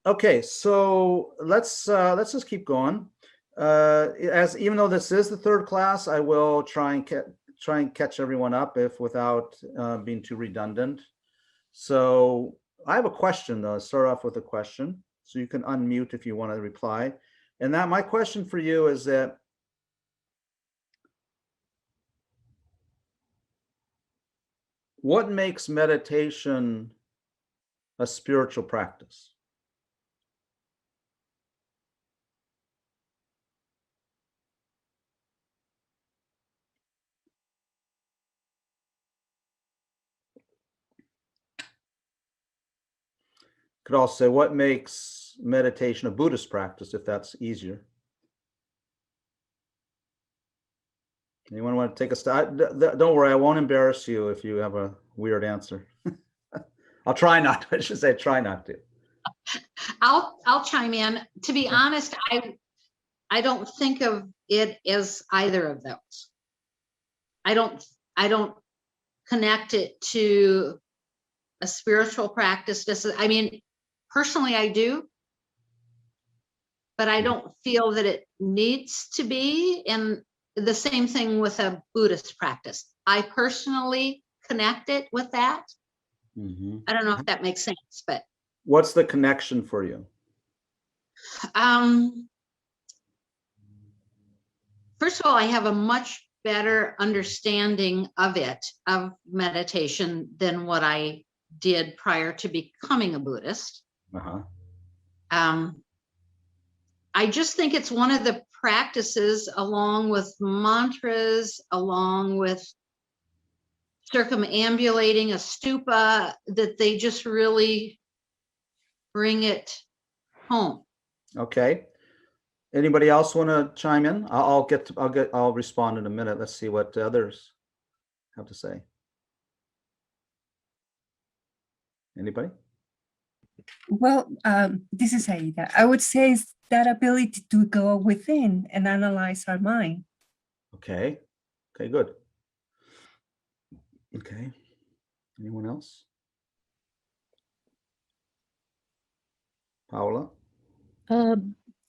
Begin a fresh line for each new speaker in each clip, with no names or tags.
Okay, so let's just keep going. Even though this is the third class, I will try and catch everyone up if without being too redundant. So I have a question though. I'll start off with a question, so you can unmute if you want to reply. And that my question for you is that what makes meditation a spiritual practice? Could also say what makes meditation a Buddhist practice, if that's easier. Anyone want to take a stab? Don't worry, I won't embarrass you if you have a weird answer. I'll try not to. I should say try not to.
I'll chime in. To be honest, I don't think of it as either of those. I don't connect it to a spiritual practice. I mean, personally, I do, but I don't feel that it needs to be. And the same thing with a Buddhist practice. I personally connect it with that. Mm-hmm. I don't know if that makes sense, but
what's the connection for you?
First of all, I have a much better understanding of meditation, than what I did prior to becoming a Buddhist. I just think it's one of the practices, along with mantras, along with circumambulating a stupa, that they just really bring it home.
Okay. Anybody else want to chime in? I'll respond in a minute. Let's see what others have to say. Anybody?
Well, this is Aida. I would say it's that ability to go within and analyze our mind.
Okay. Okay, good. Okay. Anyone else? Paula?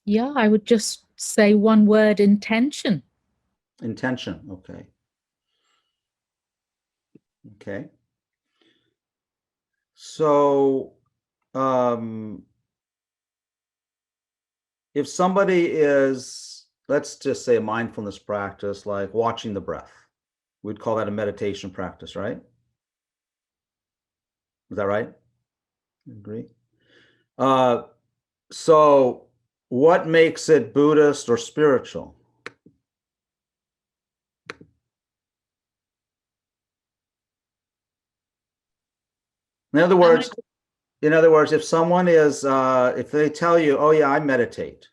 Yeah, I would just say one word: intention.
Intention. Okay. Okay. So, if somebody is, let's just say, a mindfulness practice, like watching the breath, we'd call that a meditation practice, right? Is that right? Agree? So what makes it Buddhist or spiritual? In other words, if someone is, if they tell you, oh yeah, I meditate,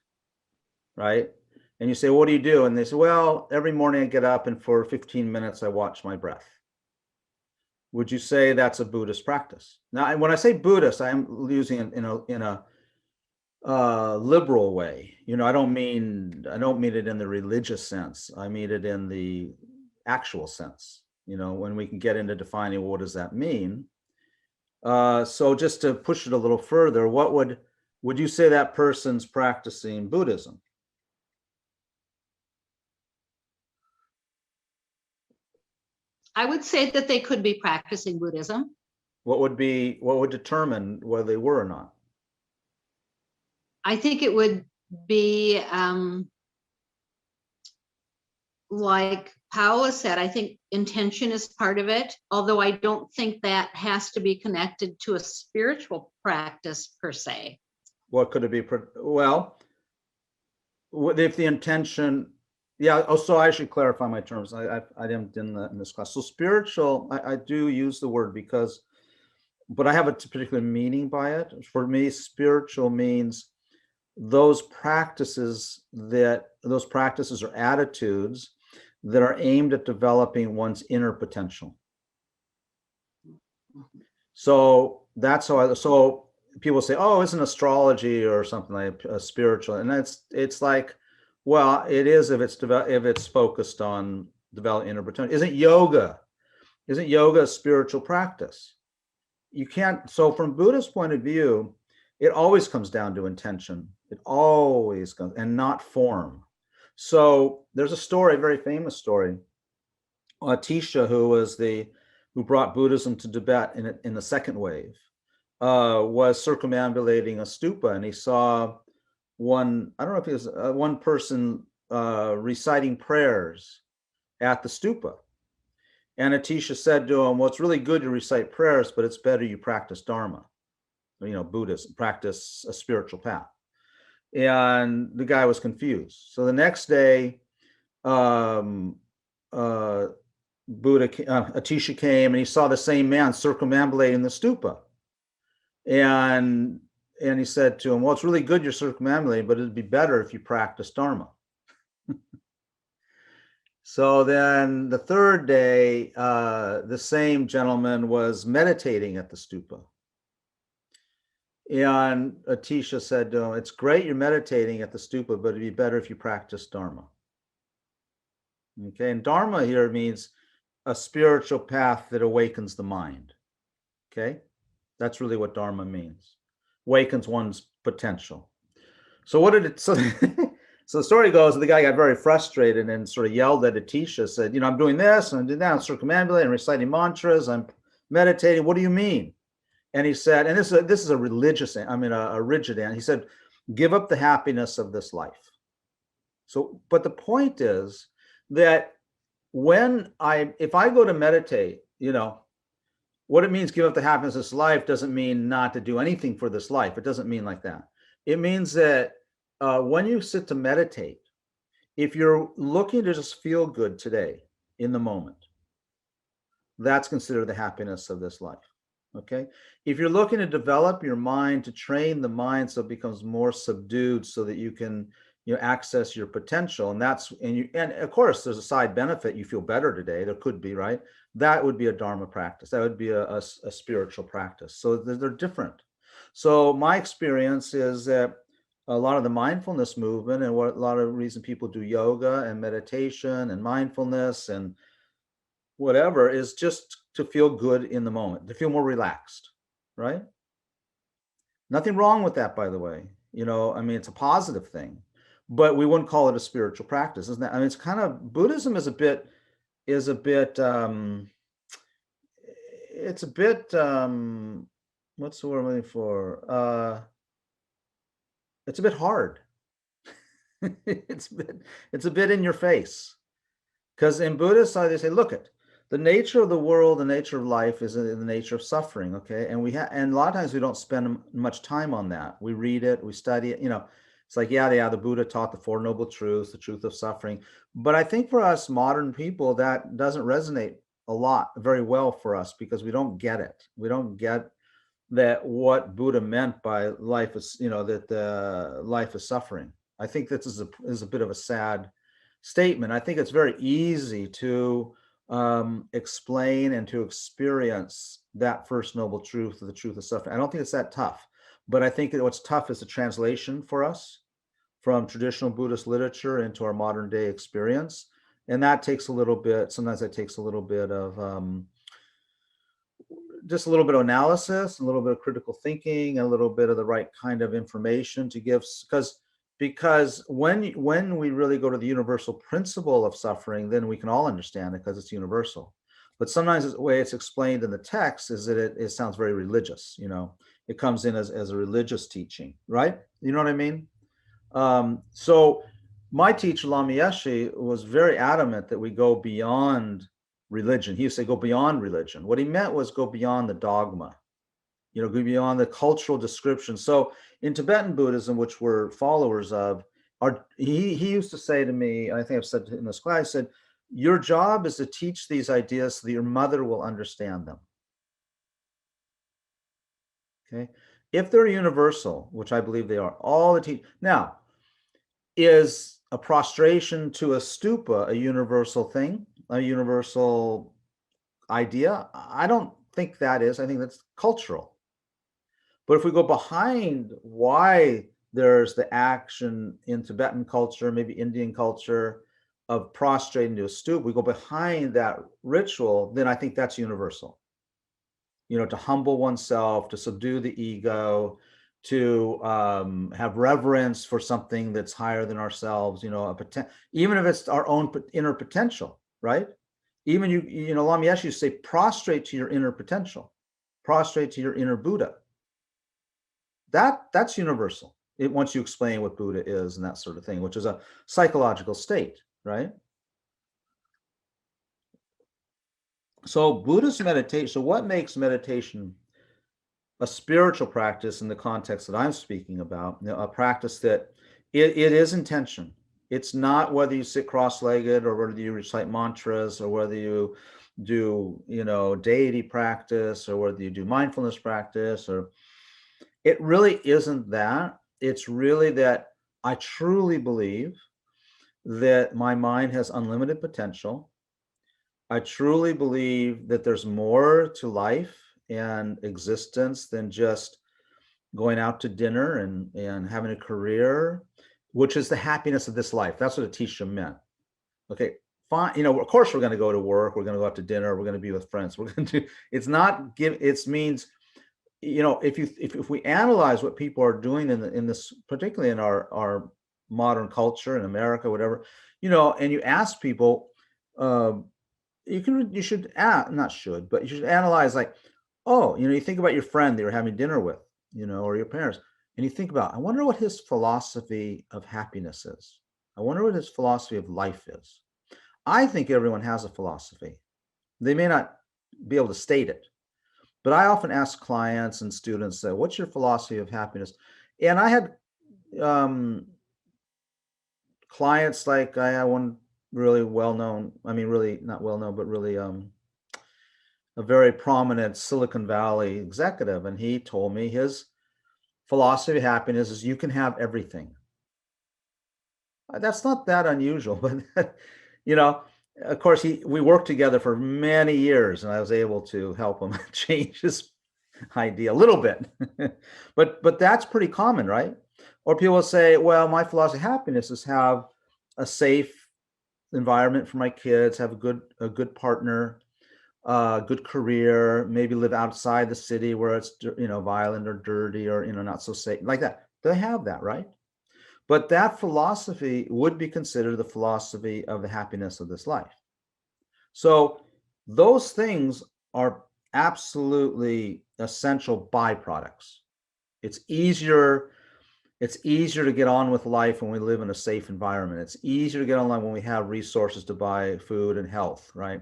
right? And you say, what do you do? And they say, well, every morning I get up and for 15 minutes I watch my breath. Would you say that's a Buddhist practice? Now, when I say Buddhist, I'm using it in a liberal way. You know, I don't mean it in the religious sense. I mean it in the actual sense. You know, when we can get into defining, well, what does that mean? So just to push it a little further, what would you say that person's practicing Buddhism?
I would say that they could be practicing Buddhism.
What would determine whether they were or not?
I think it would be like Paula said, I think intention is part of it, although I don't think that has to be connected to a spiritual practice per se.
What could it be? Well, if the intention, yeah. Oh, so I should clarify my terms. I didn't in this class. So spiritual, I do use the word but I have a particular meaning by it. For me, spiritual means those practices or attitudes that are aimed at developing one's inner potential. So that's how so people say, oh, isn't astrology or something like spiritual? And it's like, well, it is if it's focused on developing inner potential. Isn't yoga a spiritual practice? You can't. So from Buddhist point of view, it always comes down to intention. It always comes, and not form. So there's a story, a very famous story. Atisha, who brought Buddhism to Tibet in the second wave, was circumambulating a stupa, and he saw one, I don't know if it was one person reciting prayers at the stupa. And Atisha said to him, well, it's really good to recite prayers, but it's better you practice Dharma, Buddhism, practice a spiritual path. And the guy was confused. So the next day, Atisha came and he saw the same man circumambulating the stupa. And he said to him, well, it's really good you're circumambulating, but it'd be better if you practice Dharma. So then the third day, the same gentleman was meditating at the stupa. And Atisha said to him, it's great you're meditating at the stupa, but it'd be better if you practice Dharma. Okay, and Dharma here means a spiritual path that awakens the mind. Okay, that's really what Dharma means. Awakens one's potential. So what did it, so the story goes, the guy got very frustrated and sort of yelled at Atisha, said, I'm doing this and I'm doing that, I'm circumambulating, I'm reciting mantras, I'm meditating, what do you mean? And he said, and this is a religious, a rigid end. He said, give up the happiness of this life. So, but the point is that if I go to meditate, what it means, give up the happiness of this life, doesn't mean not to do anything for this life. It doesn't mean like that. It means that when you sit to meditate, if you're looking to just feel good today in the moment, that's considered the happiness of this life. Okay. If you're looking to develop your mind, to train the mind so it becomes more subdued so that you can access your potential, and of course there's a side benefit, you feel better today, there could be, right? That would be a Dharma practice, that would be a spiritual practice. So they're different. So my experience is that a lot of the mindfulness movement, and a lot of reason people do yoga and meditation and mindfulness and whatever, is just to feel good in the moment, to feel more relaxed, right? Nothing wrong with that, by the way. It's a positive thing, but we wouldn't call it a spiritual practice, isn't that? It's kind of, Buddhism is a bit, it's a bit, what's the word I'm looking for? It's a bit hard. It's a bit in your face. Because in Buddhist side, they say, look at the nature of the world, the nature of life is in the nature of suffering. Okay. And and a lot of times we don't spend much time on that. We read it, we study it, it's like, yeah, the Buddha taught the Four Noble Truths, the truth of suffering. But I think for us modern people, that doesn't resonate very well for us, because we don't get it. We don't get that what Buddha meant by life is, that life is suffering. I think this is a bit of a sad statement. I think it's very easy to explain and to experience that first noble truth, of the truth of suffering. I don't think it's that tough, but I think that what's tough is the translation for us from traditional Buddhist literature into our modern day experience. And that takes a little bit, sometimes that takes a little bit of, just a little bit of analysis, a little bit of critical thinking, a little bit of the right kind of information to give, because when we really go to the universal principle of suffering, then we can all understand it because it's universal. But sometimes the way it's explained in the text is that it sounds very religious. It comes in as a religious teaching, right? You know what I mean? So my teacher, Lama Yeshe, was very adamant that we go beyond religion. He used to say, go beyond religion. What he meant was go beyond the dogma, go beyond the cultural description. So in Tibetan Buddhism, which we're followers of, he used to say to me, and I think I've said in this class, he said, your job is to teach these ideas so that your mother will understand them. Okay. If they're universal, which I believe they are, all the now, is a prostration to a stupa a universal thing, a universal idea? I don't think that is. I think that's cultural. But if we go behind why there's the action in Tibetan culture, maybe Indian culture, of prostrating to a stupa, we go behind that ritual, then I think that's universal. To humble oneself, to subdue the ego, to have reverence for something that's higher than ourselves, even if it's our own inner potential, right? Even Lama Yeshe used to say, prostrate to your inner potential, prostrate to your inner Buddha. That's universal. Once you explain what Buddha is and that sort of thing, which is a psychological state, right? So Buddhist meditation, so what makes meditation a spiritual practice in the context that I'm speaking about, a practice that it is intention. It's not whether you sit cross-legged or whether you recite mantras or whether you do, deity practice or whether you do mindfulness practice, or it really isn't that. It's really that I truly believe that my mind has unlimited potential. I truly believe that there's more to life and existence than just going out to dinner and having a career, which is the happiness of this life. That's what Atisha meant. Okay, fine. Of course we're going to go to work. We're going to go out to dinner. We're going to be with friends. We're going to. It's not give. It means, if we analyze what people are doing in this, particularly in our modern culture in America, whatever, and you ask people, you should analyze, like, oh, you think about your friend that you're having dinner with, or your parents, and you think about, I wonder what his philosophy of happiness is. I wonder what his philosophy of life is. I think everyone has a philosophy. They may not be able to state it, but I often ask clients and students, what's your philosophy of happiness? And I had clients, like I had one really well-known, really not well-known, but really a very prominent Silicon Valley executive. And he told me his philosophy of happiness is you can have everything. That's not that unusual, but of course, we worked together for many years, and I was able to help him change his idea a little bit. but that's pretty common, right? Or people will say, well, my philosophy of happiness is have a safe environment for my kids, have a good partner, good career, maybe live outside the city where it's violent or dirty or not so safe, like that. They have that, right? But that philosophy would be considered the philosophy of the happiness of this life. So those things are absolutely essential byproducts. It's easier to get on with life when we live in a safe environment. It's easier to get on when we have resources to buy food and health, right?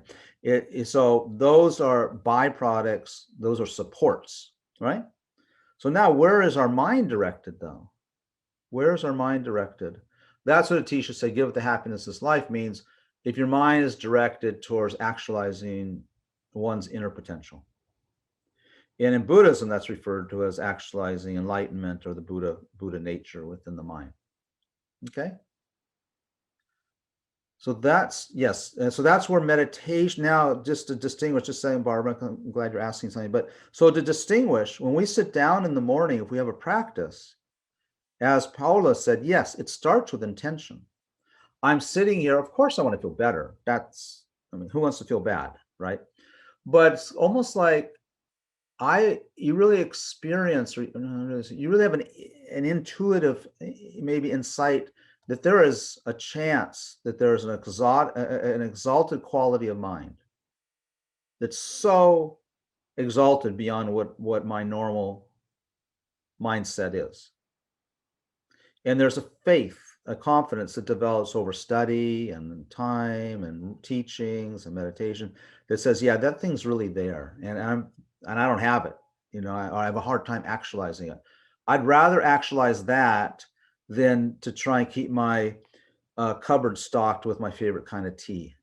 So those are byproducts, those are supports, right? So now where is our mind directed, though? Where is our mind directed? That's what Atisha said, give it the happiness of this life means if your mind is directed towards actualizing one's inner potential. And in Buddhism, that's referred to as actualizing enlightenment or the Buddha nature within the mind. Okay? So that's, yes. And so that's where meditation, now just to distinguish, just saying, Barbara, I'm glad you're asking something, but so to distinguish, when we sit down in the morning, if we have a practice, as Paula said, yes, it starts with intention. I'm sitting here, of course I want to feel better. Who wants to feel bad, right? But it's almost like you really experience, you really have an intuitive, maybe insight that there is a chance that there's an exalted quality of mind that's so exalted beyond what my normal mindset is. And there's a faith, a confidence that develops over study and time and teachings and meditation that says, yeah, that thing's really there. And I don't have it. I have a hard time actualizing it. I'd rather actualize that than to try and keep my cupboard stocked with my favorite kind of tea.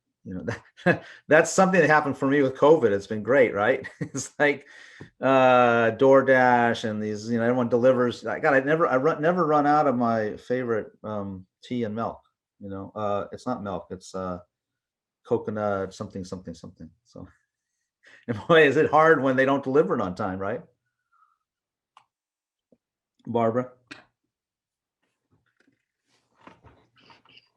That's something that happened for me with COVID. It's been great, right? It's like DoorDash and these, everyone delivers. I never run out of my favorite tea and milk. It's not milk. It's coconut something. So, and boy, is it hard when they don't deliver it on time, right? Barbara?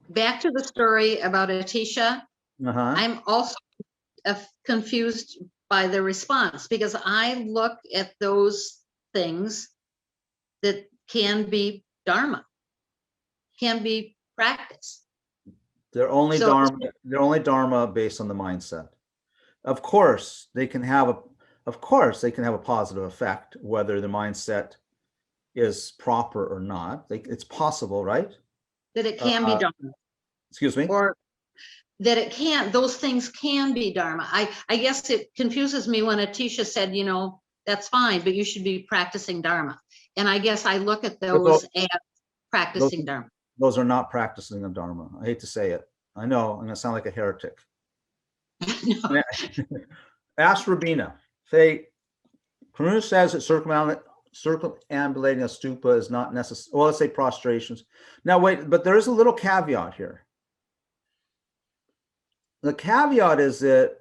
Back to the story about Atisha. I'm also confused by the response because I look at those things that can be Dharma, can be practiced.
They're only
So-
Dharma. They're only Dharma based on the mindset. Of course, they can have a positive effect, whether the mindset is proper or not. It's possible, right?
That it can be Dharma,
Excuse me.
or that it can, those things can be Dharma. I guess it confuses me when Atisha said, you know, that's fine, but you should be practicing Dharma. And I guess I look at those as practicing Dharma.
Those are not practicing of Dharma. I hate to say it. I know I'm gonna sound like a heretic.
No.
Ask Rabina. Say, Karuna says that circumambulating a stupa is not necessary. Well, let's say prostrations. Now, wait, but there is a little caveat here. The caveat is that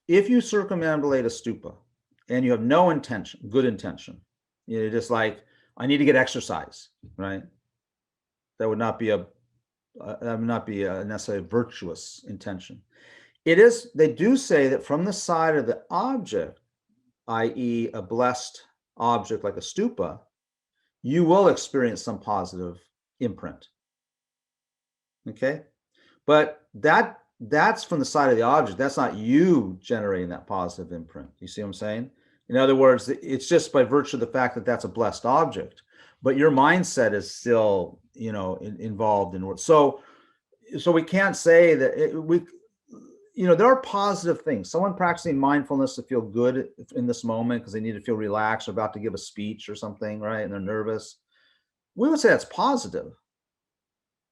if you circumambulate a stupa and you have no intention, good intention, you're just like, I need to get exercise, right? That would not be a necessarily virtuous intention. They do say that from the side of the object, i.e. a blessed object like a stupa, you will experience some positive imprint. Okay? But that's from the side of the object. That's not you generating that positive imprint. You see what I'm saying? In other words, it's just by virtue of the fact that that's a blessed object, but your mindset is still, involved in it. So we can't say that there are positive things. Someone practicing mindfulness to feel good in this moment because they need to feel relaxed or about to give a speech or something, right? And they're nervous. We would say that's positive.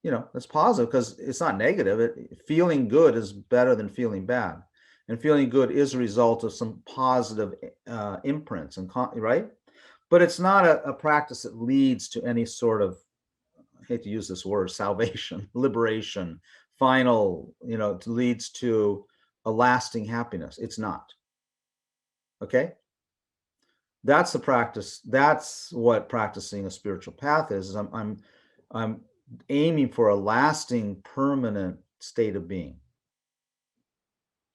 That's positive because it's not negative. Feeling good is better than feeling bad. And feeling good is a result of some positive imprints, right? But it's not a practice that leads to any sort of, I hate to use this word, salvation, liberation, final, leads to a lasting happiness. It's not. Okay? That's the practice. That's what practicing a spiritual path is I'm aiming for a lasting, permanent state of being.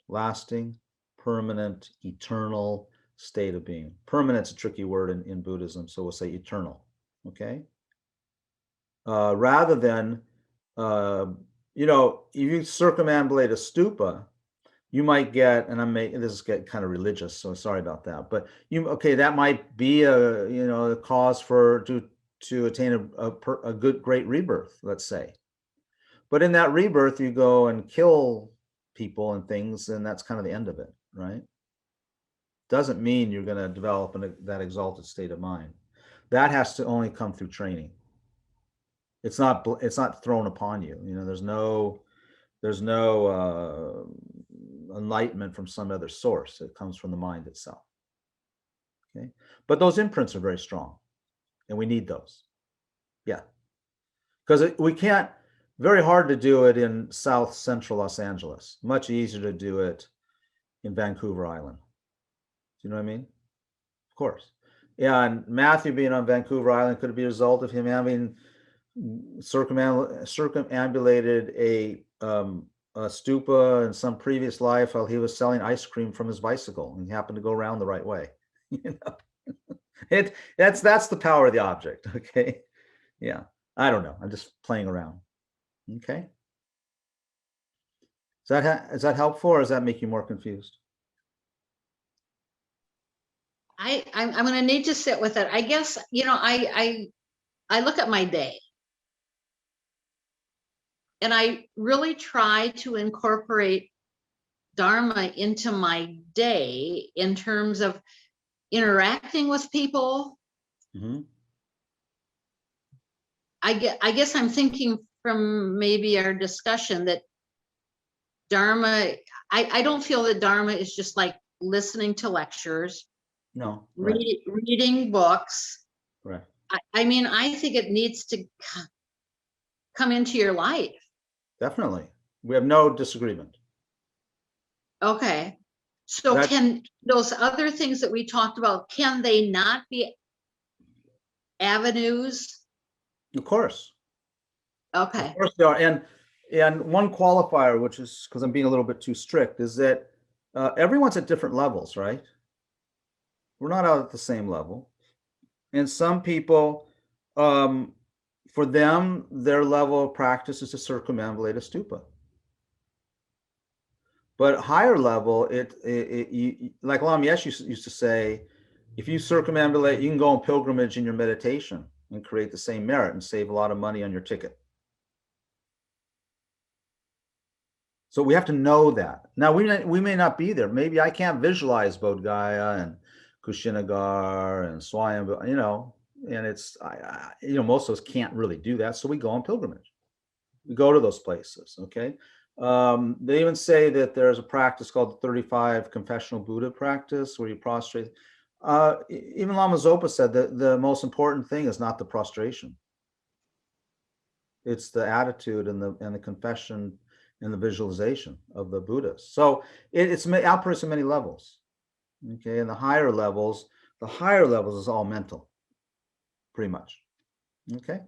Lasting, permanent, eternal state of being. Permanent's a tricky word in Buddhism, so we'll say eternal. Okay? Rather than, if you circumambulate a stupa, you might get, and this is getting kind of religious, so sorry about that, but that might be a cause to attain a good, great rebirth, let's say. But in that rebirth, you go and kill people and things, and that's kind of the end of it, right? Doesn't mean you're going to develop that exalted state of mind. That has to only come through training. It's not thrown upon you. There's no enlightenment from some other source. It comes from the mind itself. Okay, but those imprints are very strong, and we need those. Yeah, because we can't. Very hard to do it in South Central Los Angeles. Much easier to do it in Vancouver Island. Do you know what I mean? Of course. Yeah, and Matthew being on Vancouver Island could be a result of him having circumambulated a stupa in some previous life while he was selling ice cream from his bicycle, and he happened to go around the right way. That's the power of the object. Okay. Yeah. I don't know. I'm just playing around. Okay. Is that helpful, or does that make you more confused?
I'm going to need to sit with it. I guess, I look at my day, and I really try to incorporate Dharma into my day in terms of interacting with people.
Mm-hmm.
I guess I'm thinking from maybe our discussion that Dharma, I don't feel that Dharma is just like listening to lectures.
No. Right.
Reading books.
Right.
I think it needs to come into your life.
Definitely. We have no disagreement.
Okay. So can those other things that we talked about, can they not be avenues?
Of course.
Okay.
Of course they are. And one qualifier, which is because I'm being a little bit too strict, is that everyone's at different levels, right? We're not out at the same level. And some people, for them, their level of practice is to circumambulate a stupa. But higher level, like Lama Yeshe used to say, if you circumambulate, you can go on pilgrimage in your meditation and create the same merit and save a lot of money on your ticket. So we have to know that. Now, we may not be there. Maybe I can't visualize Bodh Gaya and Kushinagar and Swayambhu, and it's, most of us can't really do that. So we go on pilgrimage. We go to those places, okay? They even say that there's a practice called the 35 confessional Buddha practice where you prostrate. Even Lama Zopa said that the most important thing is not the prostration. It's the attitude and the confession and the visualization of the Buddhas. So it operates in many levels. Okay, and the higher levels is all mental, pretty much. Okay.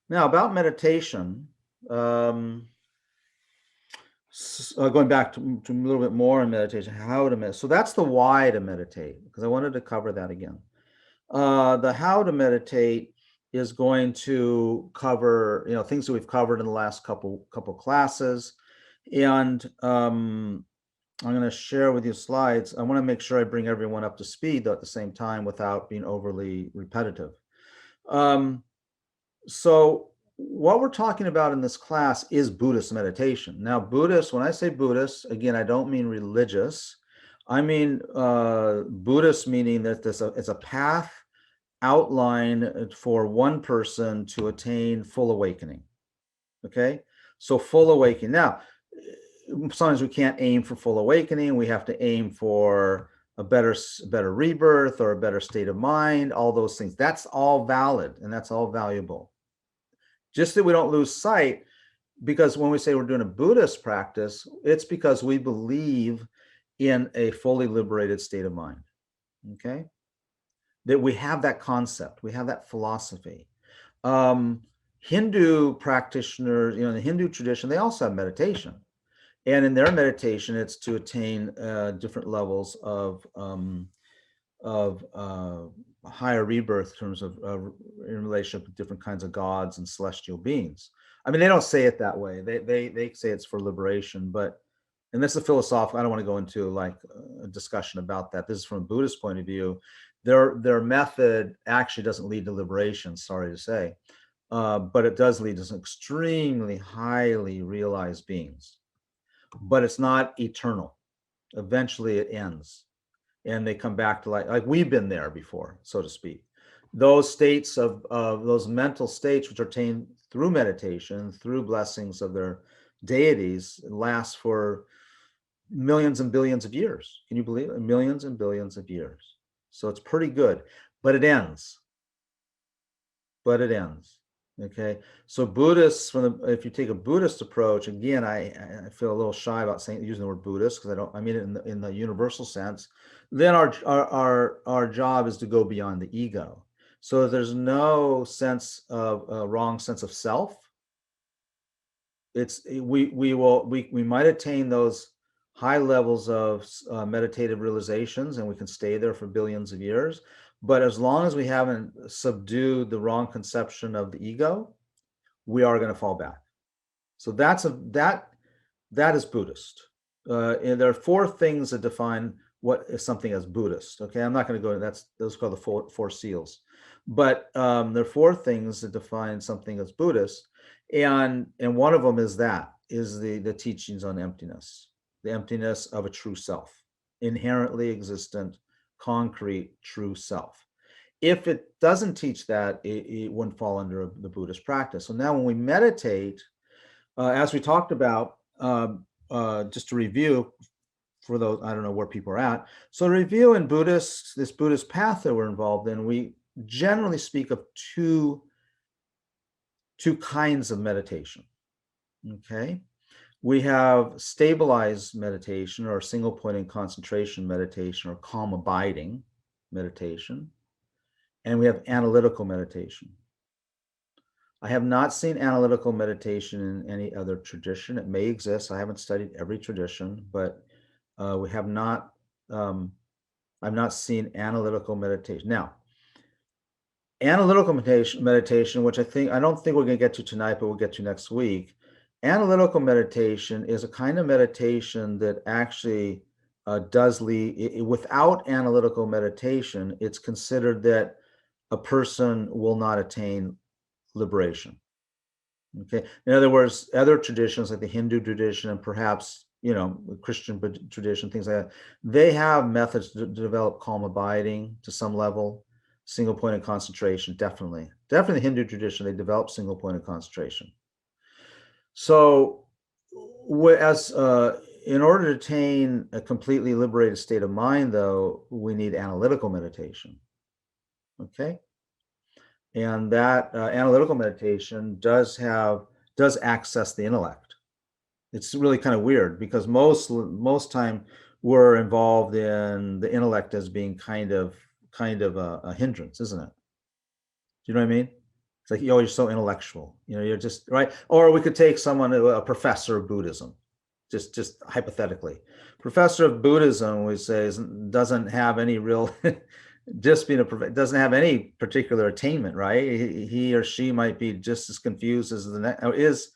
Now about meditation, going back to a little bit more in meditation, how to meditate. So that's the why to meditate, because I wanted to cover that again. The how to meditate is going to cover, things that we've covered in the last couple classes. And I'm going to share with you slides. I want to make sure I bring everyone up to speed, though, at the same time without being overly repetitive. So what we're talking about in this class is Buddhist meditation. Now, Buddhist, when I say Buddhist, again, I don't mean religious. I mean Buddhist, meaning that it's a path outline for one person to attain full awakening. Okay, so full awakening. Now, sometimes we can't aim for full awakening. We have to aim for a better rebirth or a better state of mind, all those things. That's all valid and that's all valuable. Just that we don't lose sight, because when we say we're doing a Buddhist practice, it's because we believe in a fully liberated state of mind. Okay, that we have that concept, we have that philosophy. Hindu practitioners, in the Hindu tradition, they also have meditation. And in their meditation, it's to attain different levels of higher rebirth in terms of in relationship with different kinds of gods and celestial beings. I mean, they don't say it that way. They say it's for liberation, and this is a philosophical, I don't want to go into like a discussion about that. This is from a Buddhist point of view. Their method actually doesn't lead to liberation, sorry to say, but it does lead to some extremely highly realized beings. But it's not eternal. Eventually it ends and they come back to like we've been there before, so to speak. Those states of those mental states which are attained through meditation, through blessings of their deities, last for millions and billions of years. Can you believe it? Millions and billions of years. So it's pretty good, but it ends. Okay, so Buddhists, if you take a Buddhist approach, again, I feel a little shy about using the word Buddhist because I mean it in the universal sense. Then our job is to go beyond the ego. So there's no sense of a wrong sense of self. We might attain those high levels of meditative realizations, and we can stay there for billions of years. But as long as we haven't subdued the wrong conception of the ego, we are going to fall back. So that is Buddhist. And there are four things that define what is something as Buddhist. Okay, I'm not going to go into those are called the four seals. But there are four things that define something as Buddhist, and one of them is the teachings on emptiness, the emptiness of a true self, inherently existent, concrete, true self. If it doesn't teach that, it wouldn't fall under the Buddhist practice. So now when we meditate, as we talked about, just to review for those, I don't know where people are at. So review in this Buddhist path that we're involved in, we generally speak of two kinds of meditation. Okay. We have stabilized meditation, or single point in concentration meditation, or calm abiding meditation. And we have analytical meditation. I have not seen analytical meditation in any other tradition. It may exist. I haven't studied every tradition, but I've not seen analytical meditation. Now, Analytical meditation, which I don't think we're going to get to tonight, but we'll get to next week. Analytical meditation is a kind of meditation that actually does lead, without analytical meditation, it's considered that a person will not attain liberation. Okay. In other words, other traditions like the Hindu tradition and perhaps, the Christian tradition, things like that, they have methods to develop calm abiding to some level, single point of concentration, definitely. Definitely the Hindu tradition, they develop single point of concentration. So in order to attain a completely liberated state of mind, though, we need analytical meditation. Okay. And that analytical meditation does access the intellect. It's really kind of weird because most time we're involved in the intellect as being kind of a hindrance, isn't it? Do you know what I mean? It's like, you're so intellectual, you're just right. Or we could take someone, a professor of Buddhism, just hypothetically. Professor of Buddhism, we say, doesn't have any real, doesn't have any particular attainment, right? He or she might be just as confused as the next, is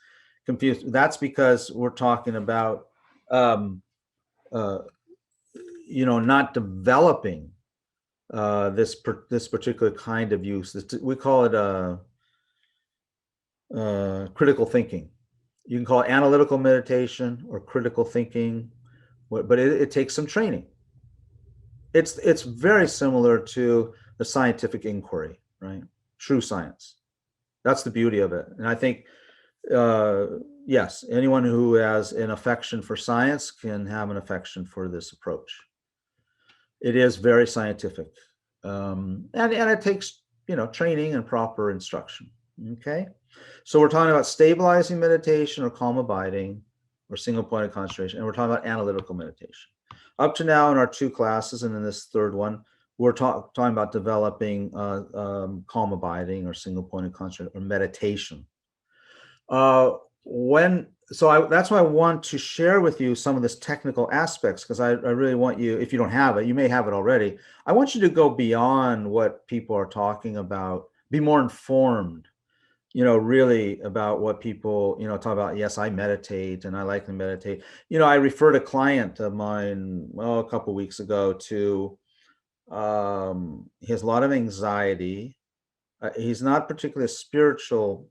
confused. That's because we're talking about, not developing this particular kind of use. We call it critical thinking. You can call it analytical meditation or critical thinking, but it takes some training. It's very similar to the scientific inquiry, right? True science. That's the beauty of it. And I think, yes, anyone who has an affection for science can have an affection for this approach. It is very scientific, and it takes training and proper instruction. Okay, so we're talking about stabilizing meditation or calm abiding or single point of concentration, and we're talking about analytical meditation. Up to now in our 2 classes, and in this third one, we're talking about developing calm abiding or single point of concentration or meditation. That's why I want to share with you some of this technical aspects, because I really want you, if you don't have it, you may have it already. I want you to go beyond what people are talking about, be more informed, really about what people, talk about. Yes, I meditate and I like to meditate. I referred a client of mine, a couple of weeks ago to, he has a lot of anxiety. He's not particularly a spiritual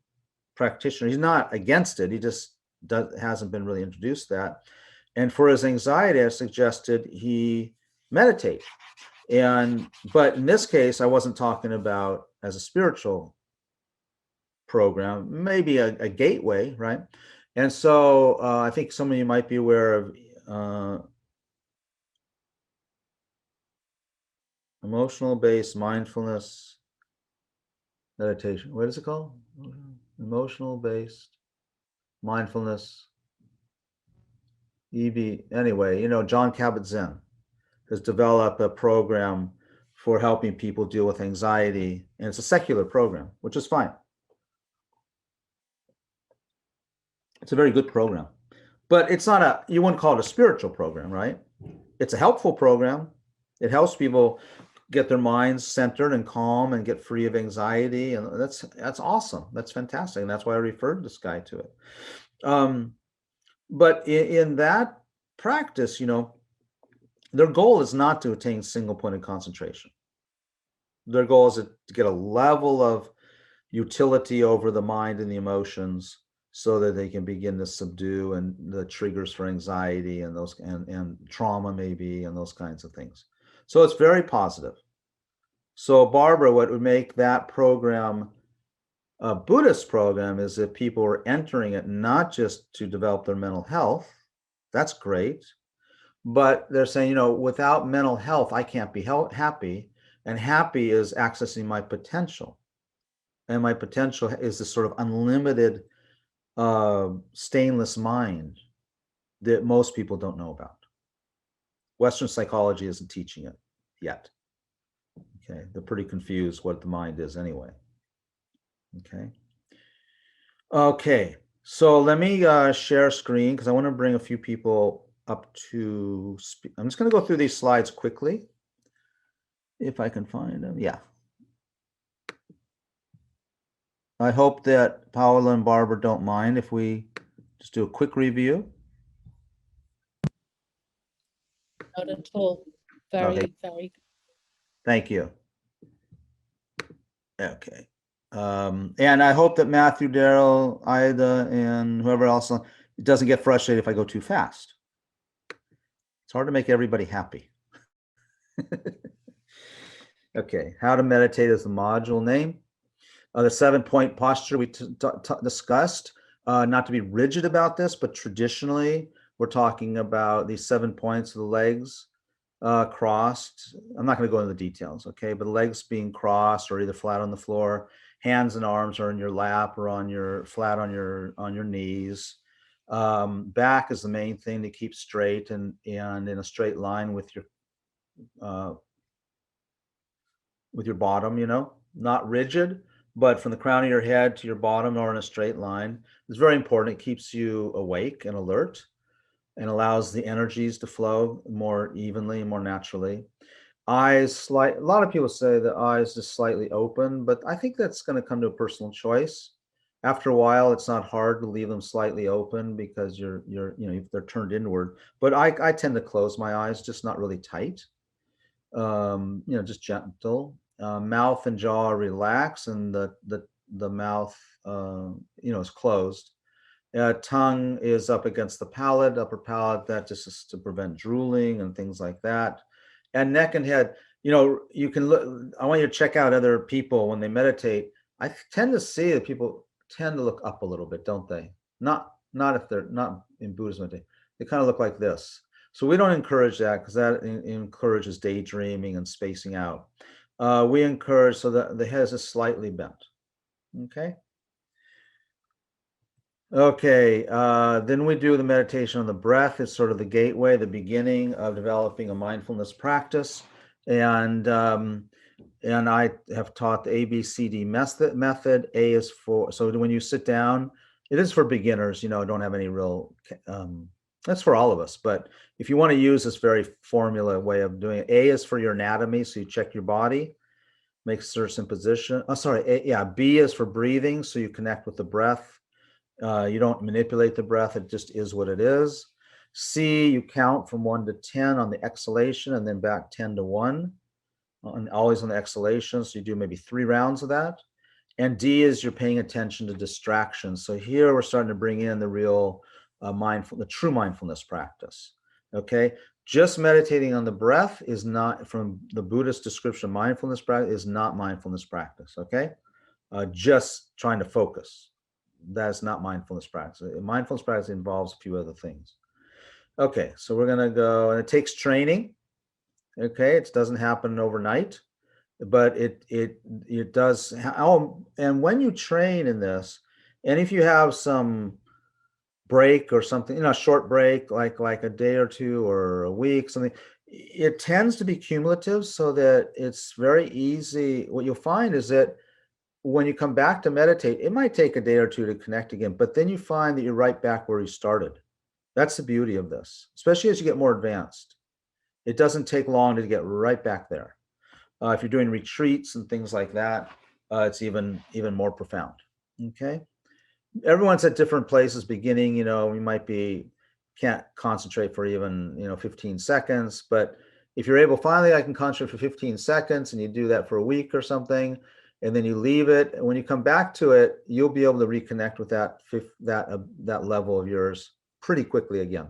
practitioner. He's not against it. He just hasn't been really introduced to that. And for his anxiety, I suggested he meditate. But in this case, I wasn't talking about as a spiritual program, maybe a gateway, right? And so I think some of you might be aware of emotional-based mindfulness meditation. What is it called? Emotional-based mindfulness. Anyway, John Kabat-Zinn has developed a program for helping people deal with anxiety, and it's a secular program, which is fine. It's a very good program, but it's not you wouldn't call it a spiritual program, right? It's a helpful program. It helps people get their minds centered and calm and get free of anxiety. And that's awesome. That's fantastic. And that's why I referred this guy to it. But in that practice, their goal is not to attain single point of concentration. Their goal is to get a level of utility over the mind and the emotions so that they can begin to subdue and the triggers for anxiety and those and trauma maybe and those kinds of things. So it's very positive. So Barbara, what would make that program a Buddhist program is if people are entering it not just to develop their mental health, that's great, but they're saying, without mental health, I can't be happy, and happy is accessing my potential. And my potential is this sort of unlimited, stainless mind that most people don't know about. Western psychology isn't teaching it yet. Okay, they're pretty confused what the mind is anyway. Okay, so let me share screen because I want to bring a few people up to speak. I'm just going to go through these slides quickly if I can find them. Yeah. I hope that Paola and Barbara don't mind if we just do a quick review.
Not at all. Very,
Okay.
very.
Thank you. Okay. And I hope that Matthew, Daryl, Ida, and whoever else, it doesn't get frustrated if I go too fast. It's hard to make everybody happy. Okay, how to meditate is the module name. The 7-point posture we discussed, not to be rigid about this, but traditionally we're talking about these 7 points of the legs crossed. I'm not going to go into the details, okay, but the legs being crossed or either flat on the floor, hands and arms are in your lap or on your flat on your knees. Back is the main thing to keep straight and in a straight line with your bottom, you know, not rigid, but from the crown of your head to your bottom or in a straight line. It's very important. It keeps you awake and alert and allows the energies to flow more evenly and more naturally. Eyes a lot of people say the eyes just slightly open, but I think that's going to come to a personal choice. After a while, it's not hard to leave them slightly open because you know, they're turned inward. But I tend to close my eyes, just not really tight. You know, just gentle. Mouth and jaw are relaxed, and the mouth, you know, is closed. Tongue is up against the palate, upper palate. That just is to prevent drooling and things like that. And neck and head. You know, you can look. I want you to check out other people when they meditate. I tend to see that people tend to look up a little bit, don't they? Not if they're not in Buddhism. They kind of look like this. So we don't encourage that because that encourages daydreaming and spacing out. We encourage so that the head is slightly bent. Okay. Okay. Then we do the meditation on the breath. It's sort of the gateway, the beginning of developing a mindfulness practice. And I have taught the ABCD method. A is for, so when you sit down, it is for beginners, you know, don't have any real, that's for all of us. But if you want to use this very formula way of doing it, A is for your anatomy. So you check your body, make certain position. Oh, sorry. Yeah. B is for breathing. So you connect with the breath. You don't manipulate the breath. It just is what it is. C, you count from 1 to 10 on the exhalation and then back 10 to 1. And always on the exhalation. So you do maybe 3 rounds of that. And D is you're paying attention to distractions. So here we're starting to bring in the real the true mindfulness practice. Okay. Just meditating on the breath is not, from the Buddhist description of mindfulness practice, is not mindfulness practice. Okay. Just trying to focus. That's not mindfulness practice. Mindfulness practice involves a few other things. Okay. So we're going to go, and it takes training. Okay. It doesn't happen overnight, but it does. And when you train in this, and if you have some break or something, you know, a short break, like a day or 2 or a week, something, it tends to be cumulative so that it's very easy. What you'll find is that when you come back to meditate, it might take a day or 2 to connect again, but then you find that you're right back where you started. That's the beauty of this, especially as you get more advanced. It doesn't take long to get right back there. If you're doing retreats and things like that, it's even more profound. Okay. Everyone's at different places beginning, you know, you can't concentrate for even, you know, 15 seconds, but if you're able, finally, I can concentrate for 15 seconds and you do that for a week or something, and then you leave it. And when you come back to it, you'll be able to reconnect with that level of yours pretty quickly again.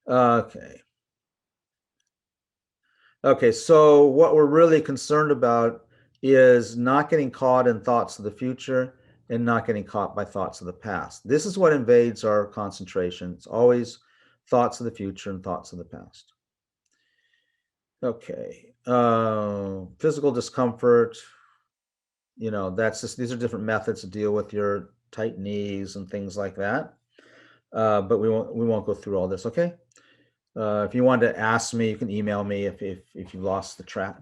Okay. Okay. So what we're really concerned about is not getting caught in thoughts of the future and not getting caught by thoughts of the past. This is what invades our concentration. It's always thoughts of the future and thoughts of the past. Okay. Physical discomfort, you know, these are different methods to deal with your tight knees and things like that. But we won't go through all this. Okay. If you want to ask me, you can email me if you lost the track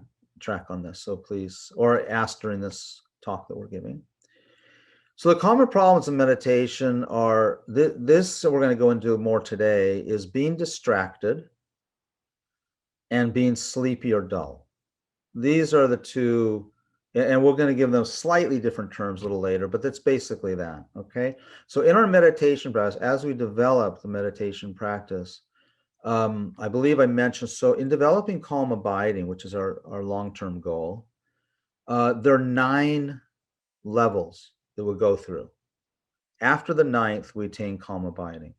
on this. So please, or ask during this talk that we're giving. So the common problems in meditation are this we're going to go into more today, is being distracted and being sleepy or dull. These are the 2 And we're going to give them slightly different terms a little later, but that's basically that. Okay. So in our meditation practice, as we develop the meditation practice, I believe I mentioned, so in developing calm abiding, which is our long-term goal, there are 9 levels that we'll go through. After the 9th, we attain calm abiding.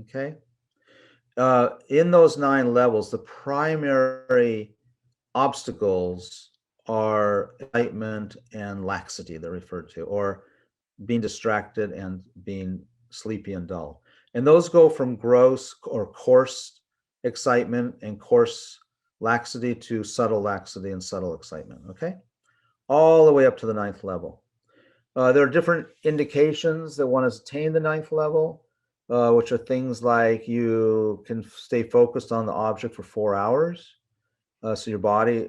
Okay. In those 9 levels, the primary obstacles are excitement and laxity, they're referred to, or being distracted and being sleepy and dull. And those go from gross or coarse excitement and coarse laxity to subtle laxity and subtle excitement, okay? All the way up to the 9th level. There are different indications that one has attained the 9th level, which are things like you can stay focused on the object for 4 hours. So your body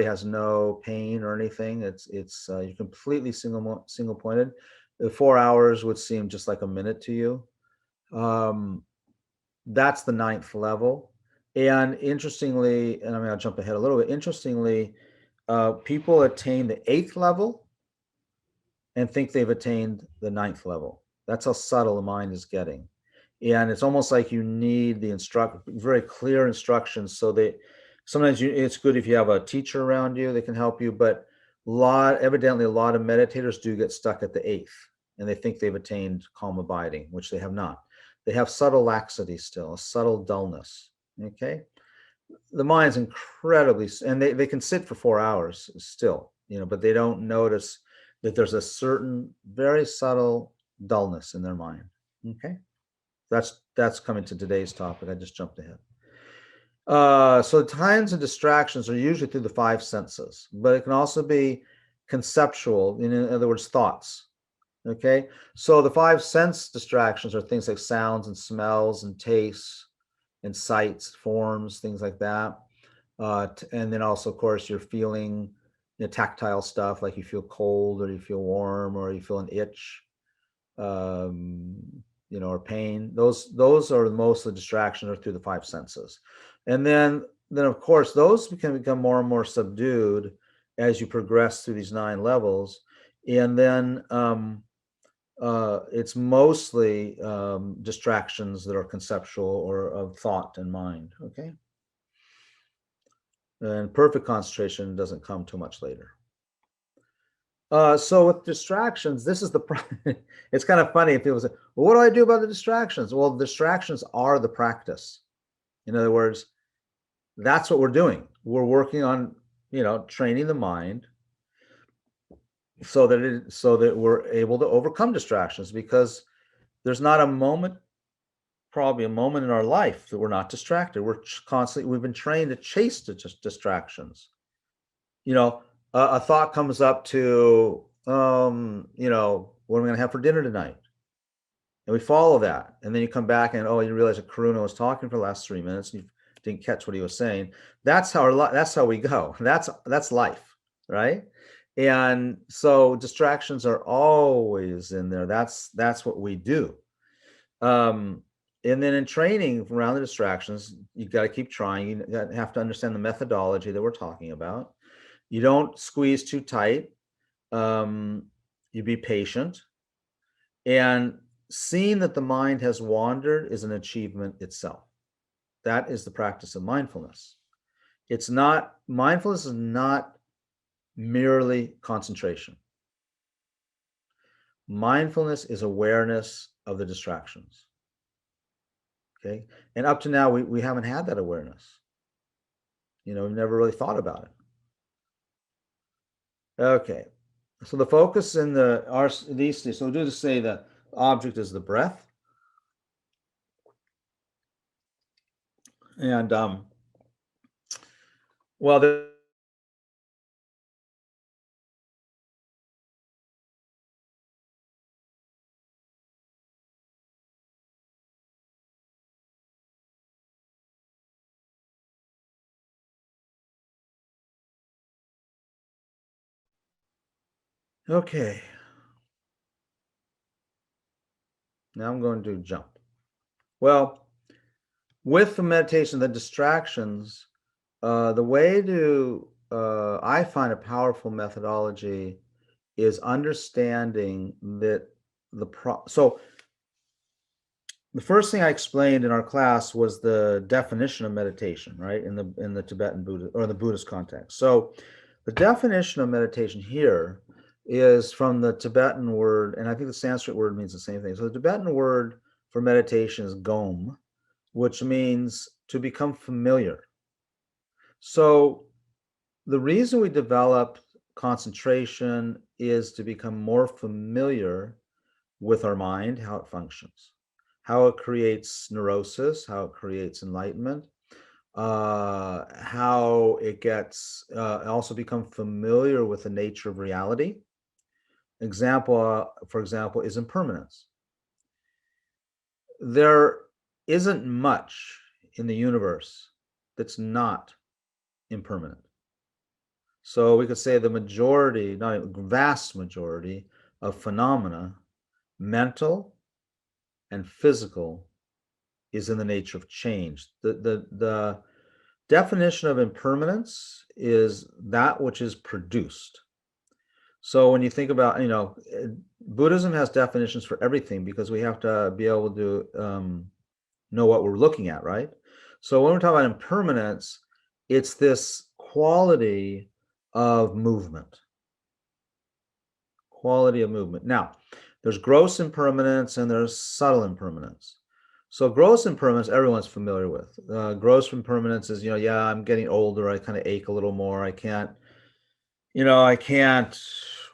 has no pain or anything. It's you're completely single pointed. The 4 hours would seem just like a minute to you. That's the 9th level. And interestingly, and I mean, I'll jump ahead a little bit. Interestingly, people attain the 8th level and think they've attained the 9th level. That's how subtle the mind is getting. And it's almost like you need the very clear instructions, so that sometimes it's good if you have a teacher around you that can help you, but evidently a lot of meditators do get stuck at the 8th, and they think they've attained calm abiding, which they have not. They have subtle laxity still, a subtle dullness, okay? The mind's incredibly, and they can sit for 4 hours still, but they don't notice that there's a certain very subtle dullness in their mind, okay? That's coming to today's topic. I just jumped ahead. So the times and distractions are usually through the 5 senses, but it can also be conceptual, in other words, thoughts. Okay, so the 5 sense distractions are things like sounds and smells and tastes and sights, forms, things like that. And then also, of course, you're feeling tactile stuff, like you feel cold or you feel warm or you feel an itch, or pain. Those are most of the distractions are through the 5 senses. And then of course, those can become more and more subdued as you progress through these 9 levels. And then it's mostly distractions that are conceptual or of thought and mind, okay? And perfect concentration doesn't come too much later. So with distractions, this is it's kind of funny if people say, well, what do I do about the distractions? Well, the distractions are the practice. In other words, that's what we're doing. We're working on, training the mind so that we're able to overcome distractions, because there's not probably a moment in our life that we're not distracted. We've been trained to chase distractions. A thought comes up to, what am I going to have for dinner tonight? And we follow that. And then you come back and, you realize that Karuna was talking for the last 3 minutes and you didn't catch what he was saying. That's how we go. That's life, right? And so distractions are always in there. That's what we do. And then in training around the distractions, you got to keep trying. You have to understand the methodology that we're talking about. You don't squeeze too tight. You be patient. And seeing that the mind has wandered is an achievement itself. That is the practice of mindfulness. Mindfulness is not merely concentration. Mindfulness is awareness of the distractions. Okay. And up to now, we haven't had that awareness. We've never really thought about it. Okay. So the focus in these, so we'll do to say the object is the breath. And okay. Now I'm going to jump. Well, with the meditation, the distractions, the way to I find a powerful methodology is understanding that so the first thing I explained in our class was the definition of meditation, right? In the Tibetan Buddhist or the Buddhist context. So the definition of meditation here is from the Tibetan word, and I think the Sanskrit word means the same thing. So the Tibetan word for meditation is gom, which means to become familiar. So the reason we develop concentration is to become more familiar with our mind, how it functions, how it creates neurosis, how it creates enlightenment, how it gets, also become familiar with the nature of reality. For example, is impermanence. There isn't much in the universe that's not impermanent. So we could say the majority, not a vast majority of phenomena, mental and physical, is in the nature of change. The definition of impermanence is that which is produced. So when you think about, Buddhism has definitions for everything because we have to be able to know what we're looking at, right? So when we're talking about impermanence, it's this quality of movement. Quality of movement. Now, there's gross impermanence and there's subtle impermanence. So gross impermanence, everyone's familiar with. Gross impermanence is, yeah, I'm getting older. I kind of ache a little more. I can't,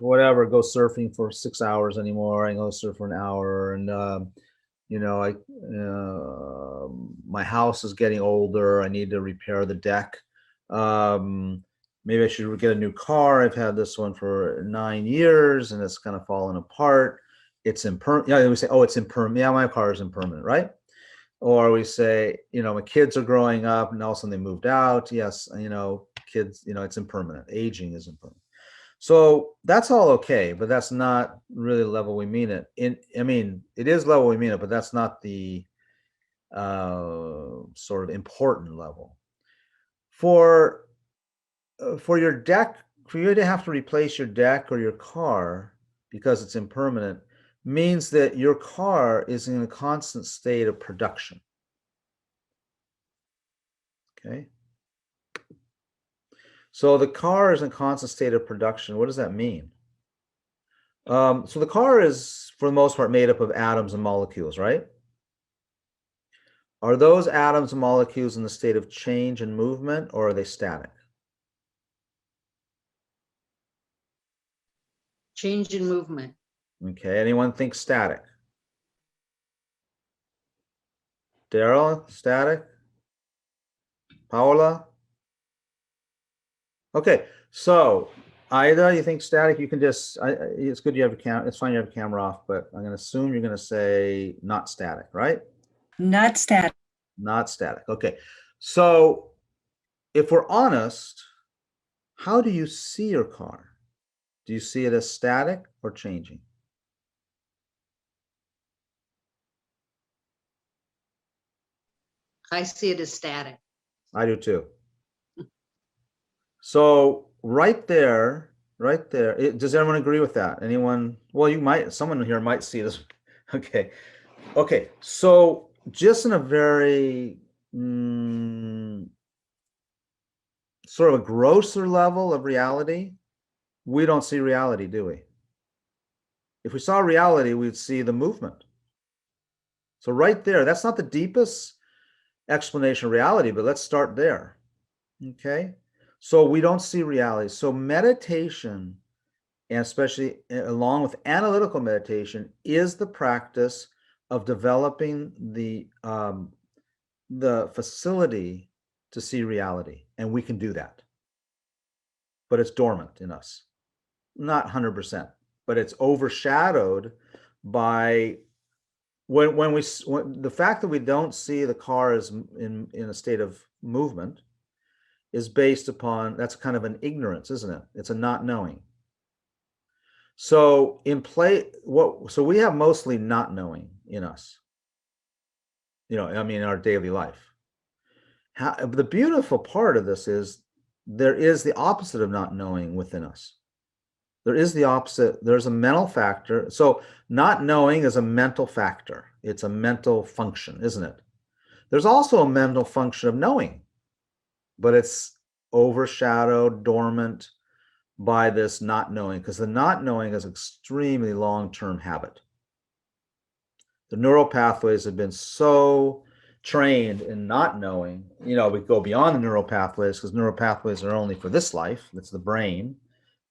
whatever, go surfing for 6 hours anymore. I can go surf for an hour. And, my house is getting older. I need to repair the deck. Maybe I should get a new car. I've had this one for 9 years and it's kind of fallen apart. It's impermanent. Yeah, we say, oh, it's impermanent. Yeah, my car is impermanent, right? Or we say, my kids are growing up and all of a sudden they moved out. Yes, kids, it's impermanent. Aging is impermanent. So that's all okay, but that's not really the level we mean it. It is level we mean it, but that's not the sort of important level. For your deck, for you to have to replace your deck or your car because it's impermanent means that your car is in a constant state of production. Okay. So the car is in a constant state of production. What does that mean? So the car is, for the most part, made up of atoms and molecules, right? Are those atoms and molecules in the state of change and movement, or are they static?
Change in movement.
Okay, anyone think static? Daryl, static? Paola? Okay, so Ida, you think static? You can just, it's good you have a camera, it's fine you have a camera off, but I'm gonna assume you're gonna say not static, right?
Not static.
Not static, okay. So if we're honest, how do you see your car? Do you see it as static or changing?
I see it as static.
I do too. So right there, does everyone agree with that? Anyone? Well, someone here might see this. Okay. So just in a very sort of a grosser level of reality, we don't see reality, do we? If we saw reality, we'd see the movement. So right there, that's not the deepest explanation of reality, but let's start there. Okay. So we don't see reality. So meditation, and especially along with analytical meditation, is the practice of developing the facility to see reality. And we can do that. But it's dormant in us. Not 100%, but it's overshadowed by when the fact that we don't see the car as in a state of movement is based upon, that's kind of an ignorance, isn't it? It's a not knowing. So so we have mostly not knowing in us, in our daily life. The beautiful part of this is there is the opposite of not knowing within us. There is the opposite. There's a mental factor. So not knowing is a mental factor. It's a mental function, isn't it? There's also a mental function of knowing, but it's overshadowed, dormant by this not knowing, because the not knowing is extremely long-term habit. The neural pathways have been so trained in not knowing, we go beyond the neural pathways, because neural pathways are only for this life. That's the brain,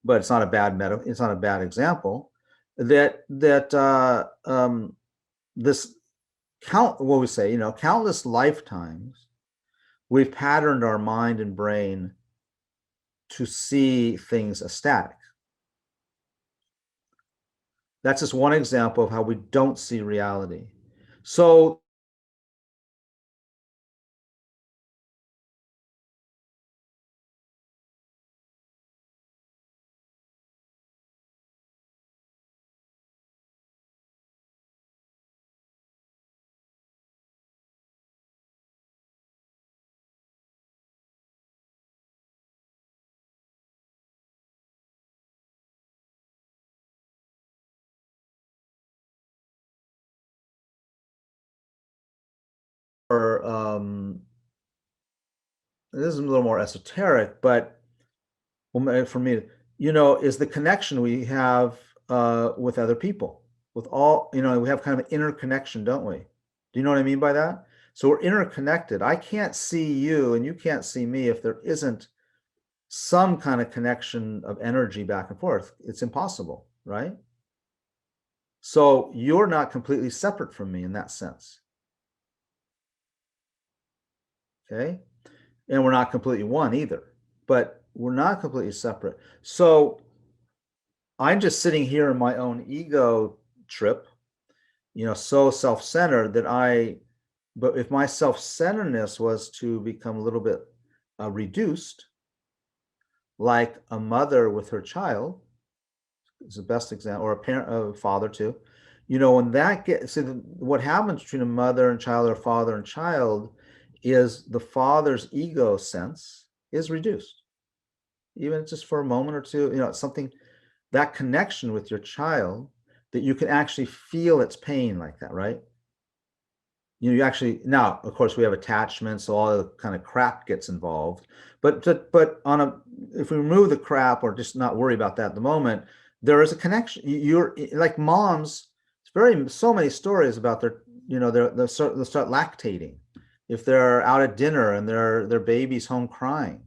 but it's not a bad it's not a bad example. This countless lifetimes, we've patterned our mind and brain to see things as static. That's just one example of how we don't see reality. So this is a little more esoteric, but for me, is the connection we have with other people, with all, we have kind of an interconnection, don't we? Do you know what I mean by that? So we're interconnected. I can't see you and you can't see me if there isn't some kind of connection of energy back and forth. It's impossible, right? So you're not completely separate from me in that sense. Okay? And we're not completely one either, but we're not completely separate. So I'm just sitting here in my own ego trip, so self-centered but if my self-centeredness was to become a little bit reduced, like a mother with her child is the best example, or a parent, a father too, when that gets, so what happens between a mother and child, or father and child, is the father's ego sense is reduced, even just for a moment or two. It's something, that connection with your child, that you can actually feel its pain like that, right? You actually, now of course we have attachments, so all the kind of crap gets involved, but if we remove the crap or just not worry about that at the moment, there is a connection. You're like moms, so many stories about they'll start lactating if they're out at dinner and their baby's home crying.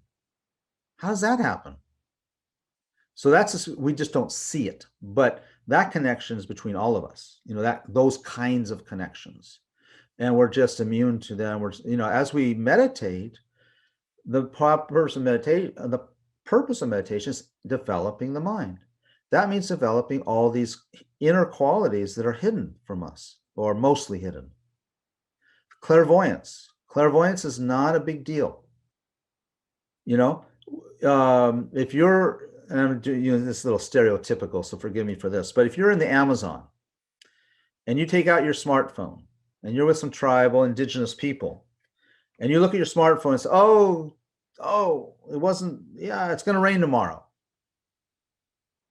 How does that happen? So we just don't see it, but that connection is between all of us, those kinds of connections, and we're just immune to them. As we meditate, the purpose of meditation is developing the mind. That means developing all these inner qualities that are hidden from us, or mostly hidden. Clairvoyance is not a big deal. If you're, and I'm doing this little stereotypical, so forgive me for this, but if you're in the Amazon and you take out your smartphone and you're with some tribal indigenous people and you look at your smartphone and say, oh, it wasn't, it's going to rain tomorrow.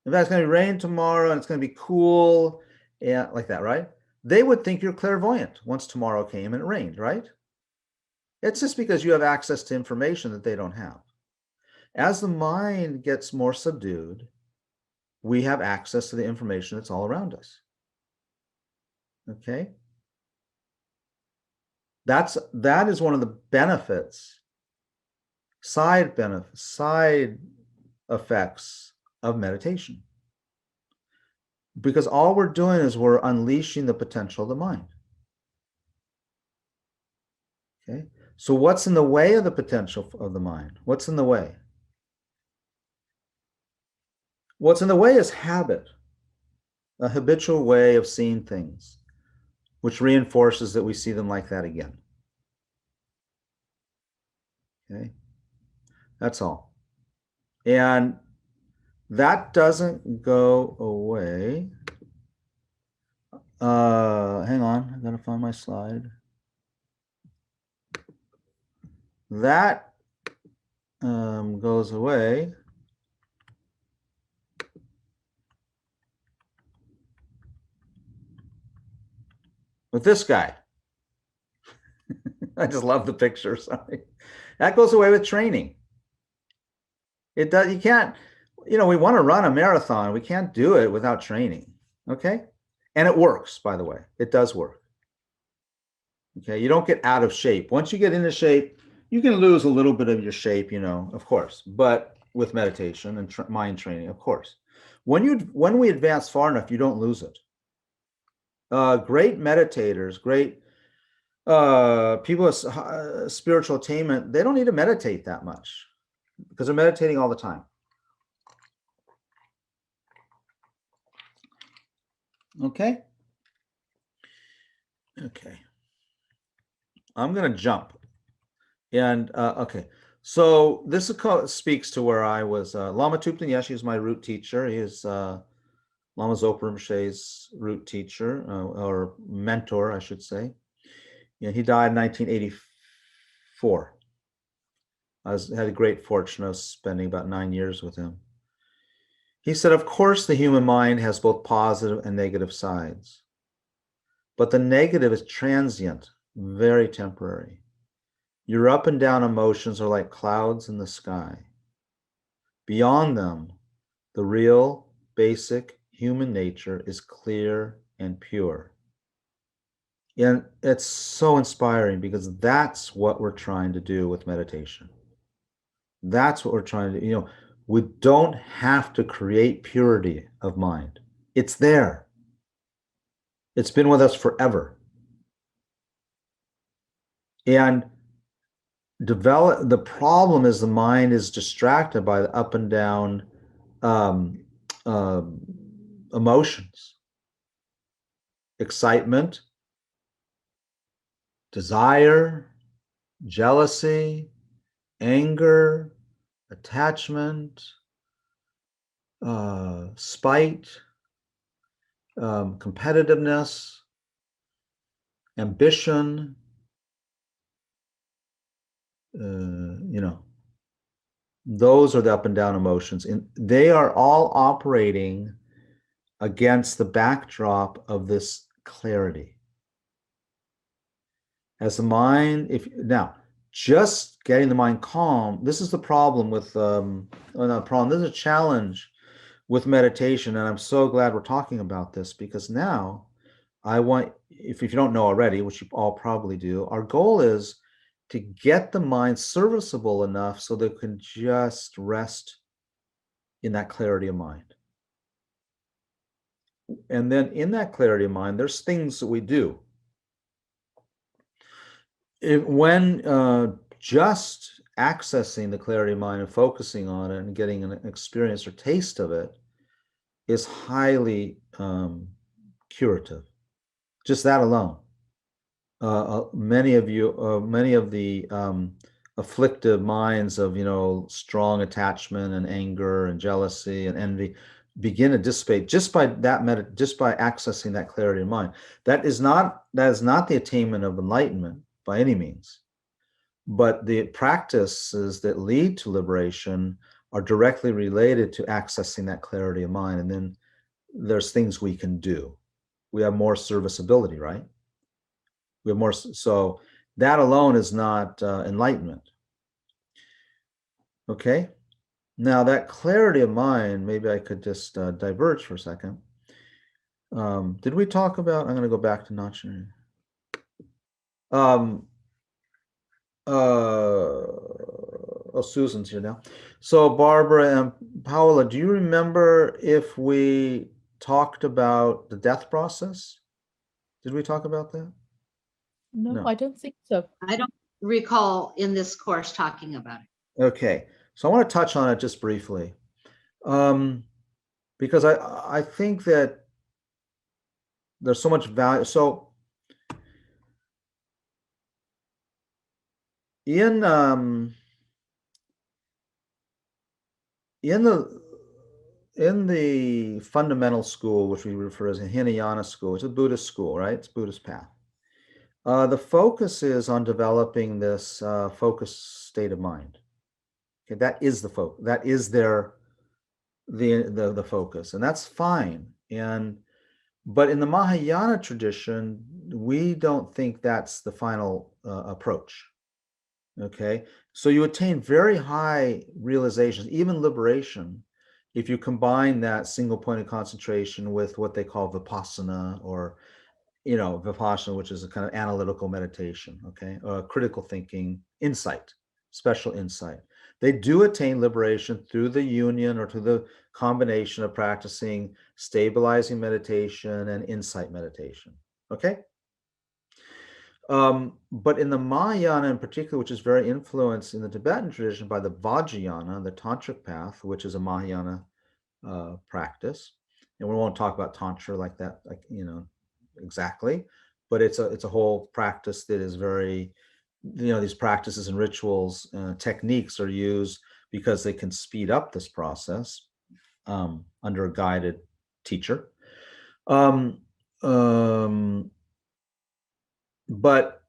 In fact, it's going to rain tomorrow and it's going to be cool, and like that, right? They would think you're clairvoyant once tomorrow came and it rained, right? It's just because you have access to information that they don't have. As the mind gets more subdued, we have access to the information that's all around us. Okay? That is one of the benefits, side effects of meditation. Because all we're doing is we're unleashing the potential of the mind. Okay? So what's in the way of the potential of the mind? What's in the way? What's in the way is habit, a habitual way of seeing things, which reinforces that we see them like that again. Okay? That's all. And that doesn't go away. Hang on, I gotta find my slide. That goes away. With this guy. I just love the picture. Sorry. That goes away with training. It does. You can't, we want to run a marathon. We can't do it without training. Okay. And it works, by the way. It does work. Okay. You don't get out of shape. Once you get into shape, you can lose a little bit of your shape, of course, but with meditation and mind training, of course. When we advance far enough, you don't lose it. Great meditators, great people with spiritual attainment, they don't need to meditate that much because they're meditating all the time. Okay. I'm going to jump. And okay. So this speaks to where I was. Lama Thubten Yeshe is my root teacher. He is Lama Thubten Yeshe's root teacher, or mentor, I should say. Yeah, he died in 1984. I had a great fortune of spending about 9 years with him. He said, of course, the human mind has both positive and negative sides, but the negative is transient, very temporary. Your up and down emotions are like clouds in the sky. Beyond them, the real, basic human nature is clear and pure. And it's so inspiring because that's what we're trying to do with meditation. That's what we're trying to do. We don't have to create purity of mind. It's there. It's been with us forever. And the problem is the mind is distracted by the up and down emotions, excitement, desire, jealousy, anger, attachment, spite, competitiveness, ambition, those are the up and down emotions. And they are all operating against the backdrop of this clarity. As the mind, just getting the mind calm, this is the problem with, this is a challenge with meditation. And I'm so glad we're talking about this because now I want, if you don't know already, which you all probably do, our goal is to get the mind serviceable enough so they can just rest in that clarity of mind. And then in that clarity of mind, there's things that we do. When just accessing the clarity of mind and focusing on it and getting an experience or taste of it is highly curative. Just that alone. Many of the afflictive minds of strong attachment and anger and jealousy and envy begin to dissipate just by accessing that clarity of mind. That is not the attainment of enlightenment by any means, but the practices that lead to liberation are directly related to accessing that clarity of mind. And then there's things we can do. We have more serviceability, right? We have more. So that alone is not enlightenment. Okay. Now that clarity of mind, maybe I could just diverge for a second. Did we talk about? I'm going to go back to not sharing. Susan's here now. So Barbara and Paola, do you remember if we talked about the death process? Did we talk about that?
No, I don't think so.
I don't recall in this course talking about it.
Okay, so I want to touch on it just briefly, because I think that there's so much value. So in the fundamental school, which we refer as a Hinayana school, it's a Buddhist school, right? It's Buddhist path. The focus is on developing this focused state of mind. Okay, that is the focus. That is the focus, and that's fine. But in the Mahayana tradition, we don't think that's the final approach. Okay, so you attain very high realizations, even liberation, if you combine that single point of concentration with what they call vipassana, or vipassana, which is a kind of analytical meditation, okay, critical thinking, insight, special insight. They do attain liberation through the union or through the combination of practicing stabilizing meditation and insight meditation, okay? But in the Mahayana in particular, which is very influenced in the Tibetan tradition by the Vajrayana, the tantric path, which is a Mahayana practice, and we won't talk about tantra like that, exactly, but it's a whole practice that is very, these practices and rituals, techniques are used because they can speed up this process under a guided teacher. But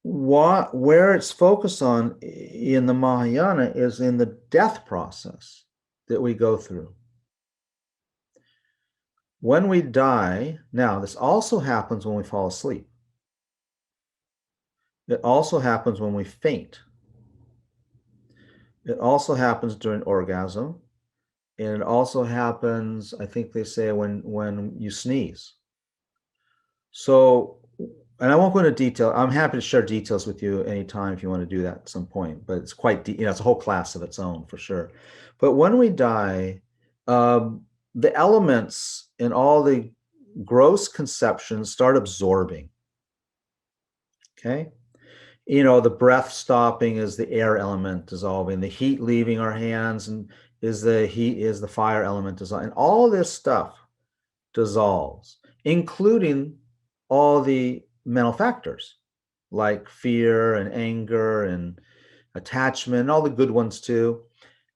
where it's focused on in the Mahayana is in the death process that we go through. When we die, now this also happens when we fall asleep. It also happens when we faint. It also happens during orgasm. And it also happens, I think they say, when you sneeze. So, and I won't go into detail. I'm happy to share details with you anytime if you want to do that at some point, but it's quite deep, it's a whole class of its own for sure. But when we die, the elements and all the gross conceptions start absorbing. Okay. The breath stopping is the air element dissolving, the heat leaving our hands and is the fire element dissolving. And all this stuff dissolves, including all the mental factors like fear and anger and attachment, and all the good ones too.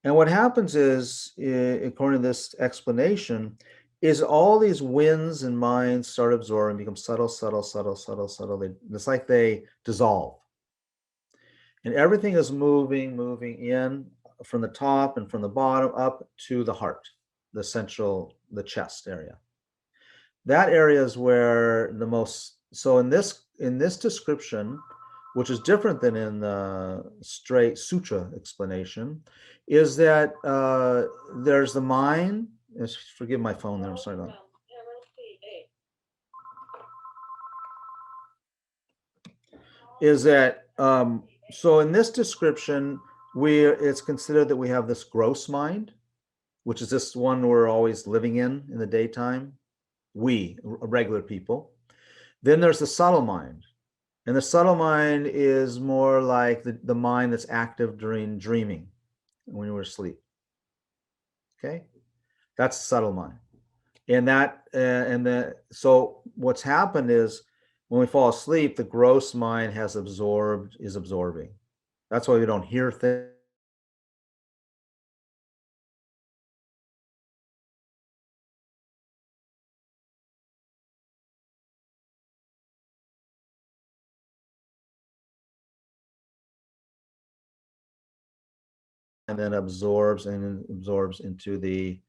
And what happens is, according to this explanation, is all these winds and minds start absorbing, become subtle, subtle, subtle, subtle, subtle. It's like they dissolve. And everything is moving in from the top and from the bottom up to the heart, the chest area. That area is where so in this description, which is different than in the straight sutra explanation, is that there's the mind. Forgive my phone there, I'm sorry about that. Is that, so in this description, it's considered that we have this gross mind, which is this one we're always living in the daytime, regular people. Then there's the subtle mind. And the subtle mind is more like the mind that's active during dreaming, when we're asleep. Okay? That's the subtle mind. So what's happened is when we fall asleep, the gross mind is absorbing. That's why we don't hear things. And then absorbs into the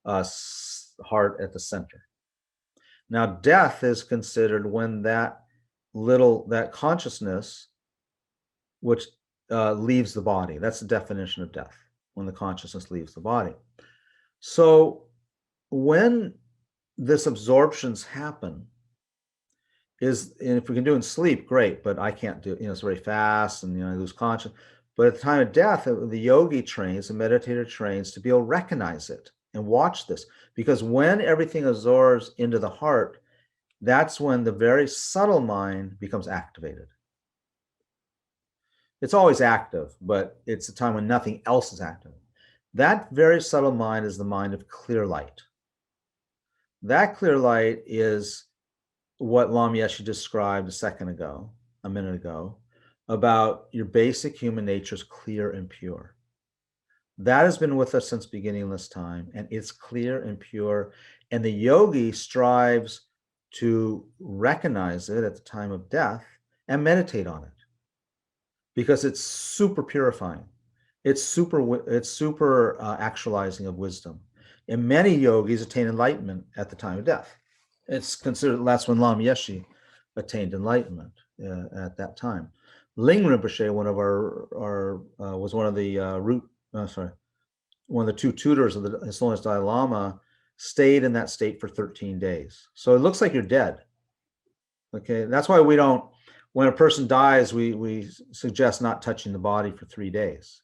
heart at the center. Now, death is considered when that consciousness, which leaves the body. That's the definition of death, when the consciousness leaves the body. So when this absorptions happen, and if we can do it in sleep, great, but I can't do it, it's very fast and I lose consciousness. But at the time of death, the yogi trains, the meditator trains to be able to recognize it and watch this. Because when everything absorbs into the heart, that's when the very subtle mind becomes activated. It's always active, but it's a time when nothing else is active. That very subtle mind is the mind of clear light. That clear light is what Lama Yeshe described a minute ago, about your basic human nature is clear and pure. That has been with us since beginningless time, and it's clear and pure. And the yogi strives to recognize it at the time of death and meditate on it, because it's super purifying. It's super actualizing of wisdom. And many yogis attain enlightenment at the time of death. It's considered, that's when Lama Yeshe attained enlightenment at that time. Ling Rinpoche, one of our was one of the one of the two tutors of the His Holiness Dalai Lama, stayed in that state for 13 days. So it looks like you're dead. Okay, that's why we don't, when a person dies, we suggest not touching the body for 3 days,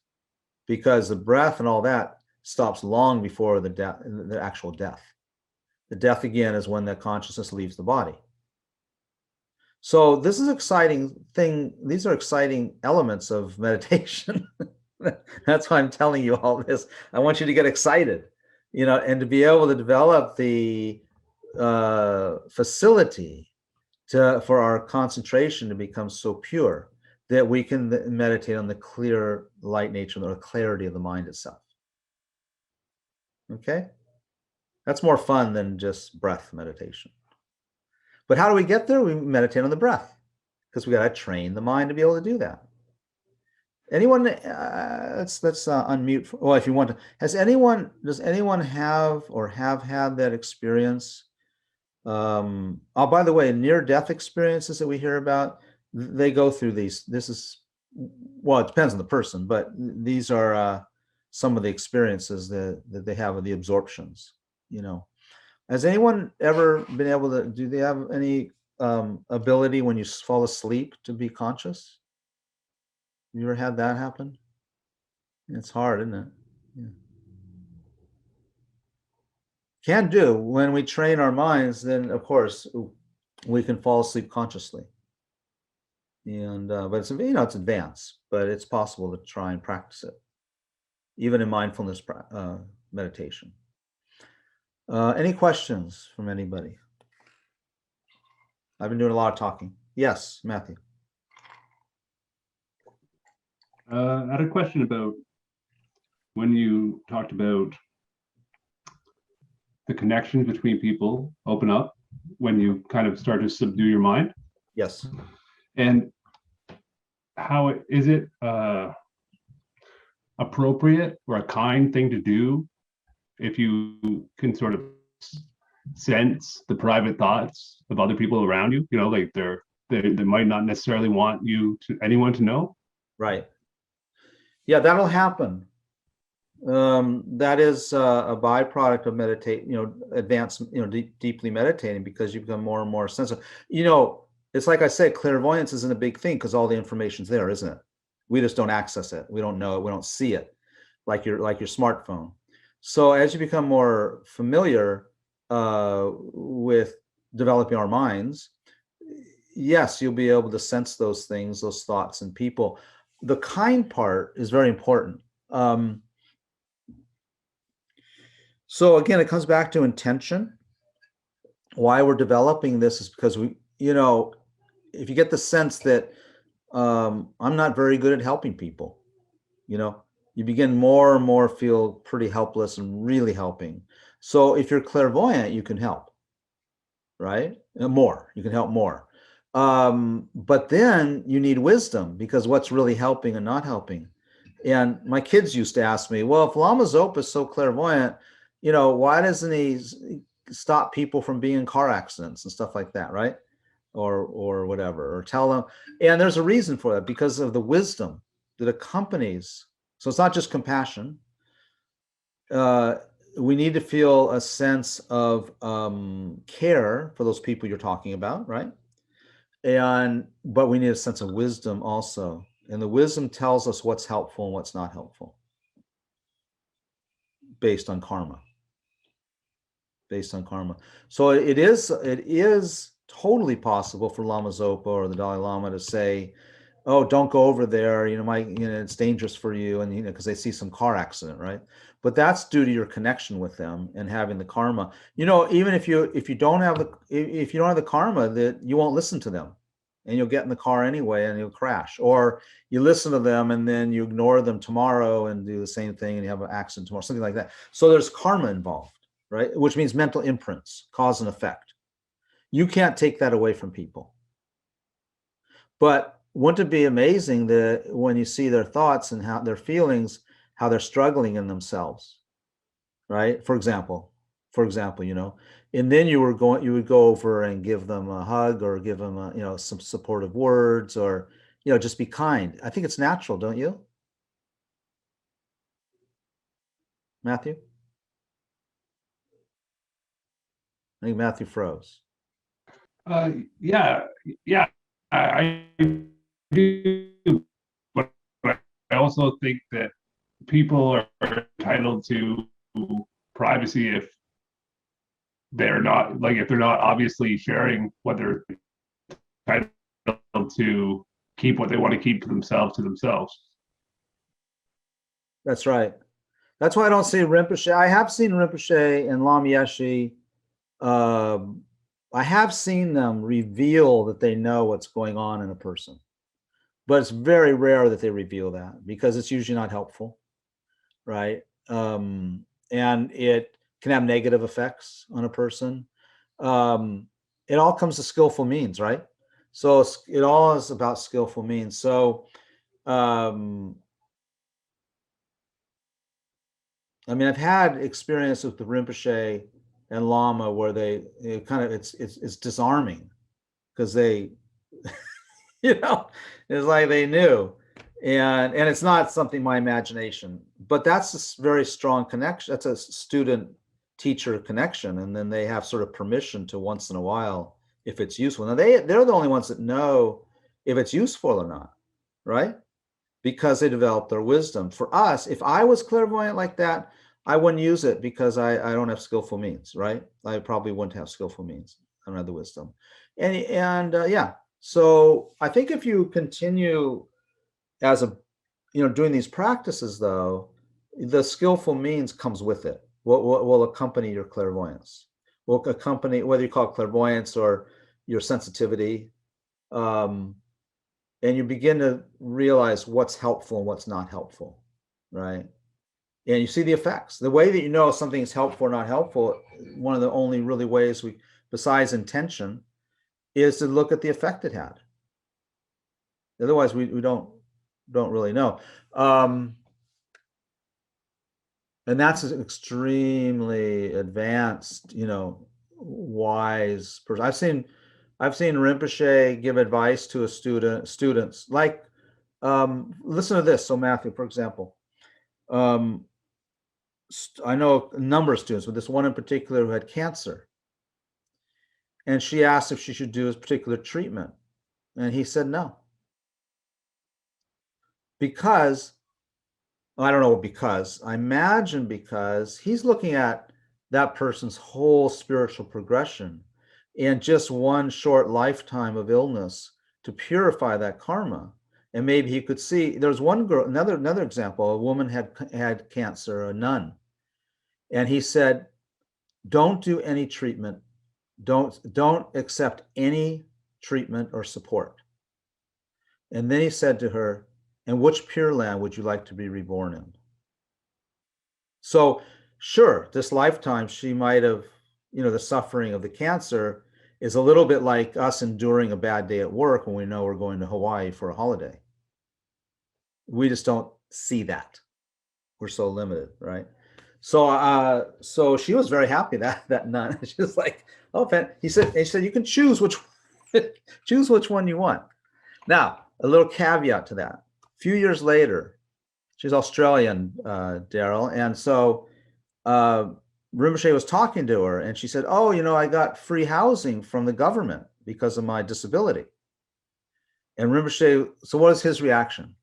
because the breath and all that stops long before the death, the actual death. The death again is when the consciousness leaves the body. So this is exciting thing. These are exciting elements of meditation. That's why I'm telling you all this. I want you to get excited, you know, and to be able to develop the facility for our concentration to become so pure that we can meditate on the clear light nature or the clarity of the mind itself. Okay? That's more fun than just breath meditation. But how do we get there? We meditate on the breath, because we got to train the mind to be able to do that. Anyone, let's unmute. Well, if you want to, does anyone have or have had that experience? Oh, by the way, near-death experiences that we hear about, they go through these. This is, well, it depends on the person, but these are some of the experiences that they have with the absorptions, you know. Has anyone ever been able to, do they have any ability when you fall asleep to be conscious? Have you ever had that happen? It's hard, isn't it? Yeah. Can do. When we train our minds, then of course we can fall asleep consciously. And but it's, you know, it's advanced, but it's possible to try and practice it, even in mindfulness meditation. Any questions from anybody? I've been doing a lot of talking. Yes, Matthew.
I had a question about when you talked about the connections between people open up when you kind of start to subdue your mind.
Yes.
And how is it appropriate or a kind thing to do if you can sort of sense the private thoughts of other people around you? You know, like they might not necessarily want anyone to know.
Right. Yeah, that'll happen. That is a byproduct of meditate, you know, advanced, you know, deeply meditating, because you become more and more sensitive. You know, it's like I said, clairvoyance isn't a big thing because all the information's there, isn't it? We just don't access it. We don't know it. We don't see it, like your smartphone. So as you become more familiar with developing our minds, yes, you'll be able to sense those things, those thoughts in people. The kind part is very important. So again, it comes back to intention. Why we're developing this is because we, you know, if you get the sense that I'm not very good at helping people, you know, you begin more and more feel pretty helpless and really helping. So if you're clairvoyant, you can help, right? More, you can help more. But then you need wisdom, because what's really helping and not helping. And my kids used to ask me, well, if Lama Zopa is so clairvoyant, you know, why doesn't he stop people from being in car accidents and stuff like that, right? Or whatever, or tell them. And there's a reason for that, because of the wisdom that accompanies. So it's not just compassion. We need to feel a sense of care for those people you're talking about, right? But we need a sense of wisdom also. And the wisdom tells us what's helpful and what's not helpful, based on karma. Based on karma. So it is totally possible for Lama Zopa or the Dalai Lama to say, oh, don't go over there, you know, it's dangerous for you, and, you know, because they see some car accident, right? But that's due to your connection with them and having the karma. You know, even if you don't have the karma, that you won't listen to them, and you'll get in the car anyway and you'll crash. Or you listen to them and then you ignore them tomorrow and do the same thing and you have an accident tomorrow, something like that. So there's karma involved, right? Which means mental imprints, cause and effect. You can't take that away from people. But wouldn't it be amazing that when you see their thoughts and how their feelings, how they're struggling in themselves, right? For example, you know, and then you would go over and give them a hug or give them a, you know, some supportive words, or, you know, just be kind. I think it's natural, don't you, Matthew? I think Matthew froze.
Yeah, yeah, I do, but I also think that people are entitled to privacy if they're not, like, if they're not obviously sharing what they're entitled to, keep what they want to keep to themselves.
That's right. That's why I don't see Rinpoche. I have seen Rinpoche and Lama Yeshe. I have seen them reveal that they know what's going on in a person, but it's very rare that they reveal that, because it's usually not helpful, right? And it can have negative effects on a person. It all comes to skillful means, right? So it all is about skillful means. So, I mean, I've had experience with the Rinpoche and Lama where it's disarming, because they, you know, it's like they knew, and it's not something my imagination, but that's a very strong connection. That's a student teacher connection, and then they have sort of permission to once in a while, if it's useful. Now they're the only ones that know if it's useful or not, right? Because they developed their wisdom. For us, if I was clairvoyant like that, I wouldn't use it, because I don't have skillful means, right? I probably wouldn't have skillful means. I don't have the wisdom. And yeah. So I think if you continue as a, you know, doing these practices, though, the skillful means comes with it. Will accompany your clairvoyance. Will accompany, whether you call it clairvoyance or your sensitivity. And you begin to realize what's helpful and what's not helpful, right? And you see the effects. The way that you know something is helpful or not helpful, one of the only really ways besides intention, is to look at the effect it had. Otherwise, we don't really know. And that's an extremely advanced, you know, wise person. I've seen Rinpoche give advice to students, like, listen to this. So Matthew, for example, I know a number of students, but this one in particular who had cancer, and she asked if she should do a particular treatment, and he said no, because, I don't know, because I imagine because he's looking at that person's whole spiritual progression in just one short lifetime of illness to purify that karma. And maybe he could see, there's one girl, another example, a woman had cancer, a nun, and he said, don't do any treatment, don't accept any treatment or support. And then he said to her, and which Pure Land would you like to be reborn in? So sure, this lifetime she might have, you know, the suffering of the cancer is a little bit like us enduring a bad day at work when we know we're going to Hawaii for a holiday. We just don't see that. We're so limited, right? So she was very happy that nun. She was like, oh, he said you can choose which one you want. Now, a little caveat to that. A few years later, she's Australian, Daryl, and so Rinpoche was talking to her, and she said, oh, you know, I got free housing from the government because of my disability. And Rinpoche, so what was his reaction?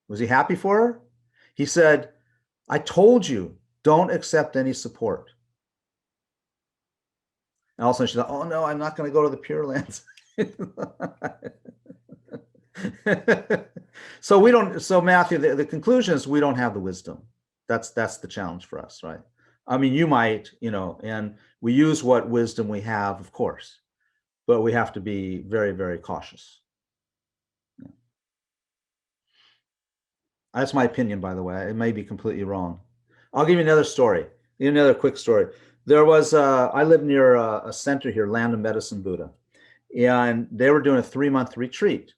Was he happy for her? He said, I told you, don't accept any support. And all of a sudden she thought, oh no, I'm not going to go to the Pure Lands. So Matthew, the conclusion is we don't have the wisdom. That's the challenge for us, right? I mean, you might, you know, and we use what wisdom we have, of course, but we have to be very, very cautious. Yeah. That's my opinion, by the way. It may be completely wrong. I'll give you another story, another quick story. There was, I live near a center here, Land of Medicine Buddha, and they were doing a 3-month retreat.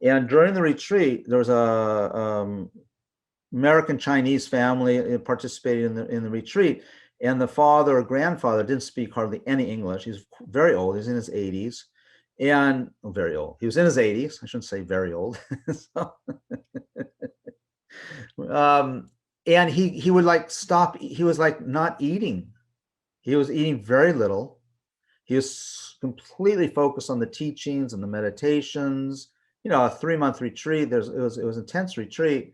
And during the retreat, there was American Chinese family participated in the retreat, and the father or grandfather didn't speak hardly any English. He's very old. He's in his 80s, and very old. He was in his 80s. I shouldn't say very old. So, and he would like stop. He was like not eating. He was eating very little. He was completely focused on the teachings and the meditations. You know, a 3-month retreat. It was intense retreat.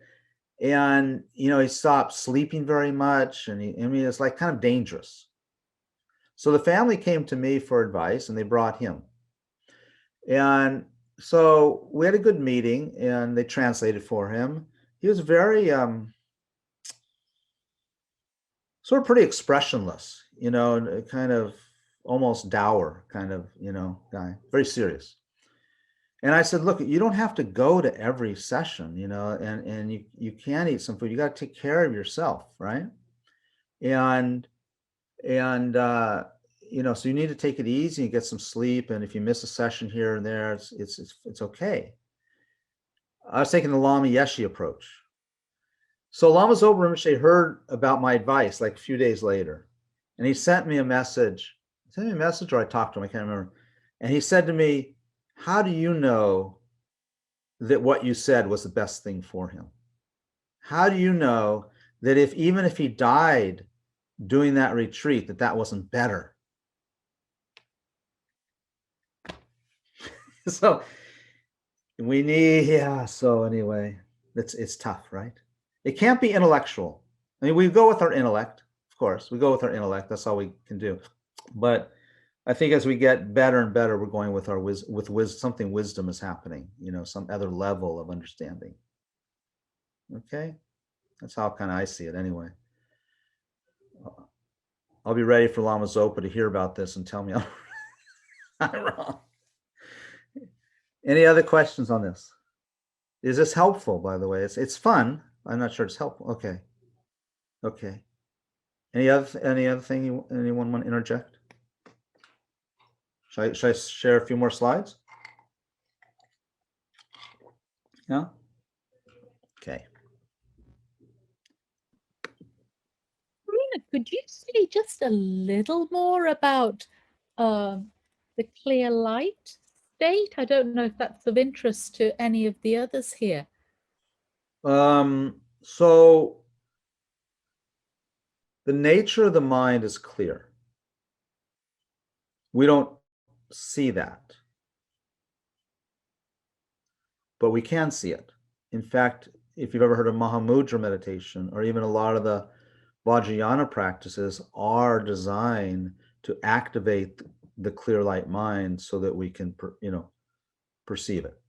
And, you know, he stopped sleeping very much. And I mean, it's like kind of dangerous. So the family came to me for advice and they brought him. And so we had a good meeting and they translated for him. He was very, sort of pretty expressionless, you know, kind of almost dour kind of, you know, guy, very serious. And I said, look, you don't have to go to every session, you know, and you can eat some food. You got to take care of yourself, right? And you know, so you need to take it easy and get some sleep. And if you miss a session here and there, it's okay. I was taking the Lama Yeshe approach. So Lama Thubten Yeshe heard about my advice like a few days later, and he sent me a message. He sent me a message, or I talked to him, I can't remember. And he said to me, how do you know that what you said was the best thing for him? How do you know that even if he died doing that retreat, that wasn't better? So we need, yeah, so anyway, it's tough, right? It can't be intellectual. I mean, we go with our intellect, of course. We go with our intellect. That's all we can do. But I think as we get better and better, we're going with our something wisdom is happening, you know, some other level of understanding. Okay, that's how kind of I see it anyway. I'll be ready for Lama Zopa to hear about this and tell me I'm wrong. Any other questions on this? Is this helpful, by the way? It's fun. I'm not sure it's helpful. Okay. Okay. Any other thing anyone want to interject? Should I share a few more slides? Yeah? Okay.
Karuna, could you say just a little more about the clear light state? I don't know if that's of interest to any of the others here.
So the nature of the mind is clear. We don't see that, but we can see it. In fact, if you've ever heard of Mahamudra meditation, or even a lot of the Vajrayana practices are designed to activate the clear light mind so that we can, you know, perceive it.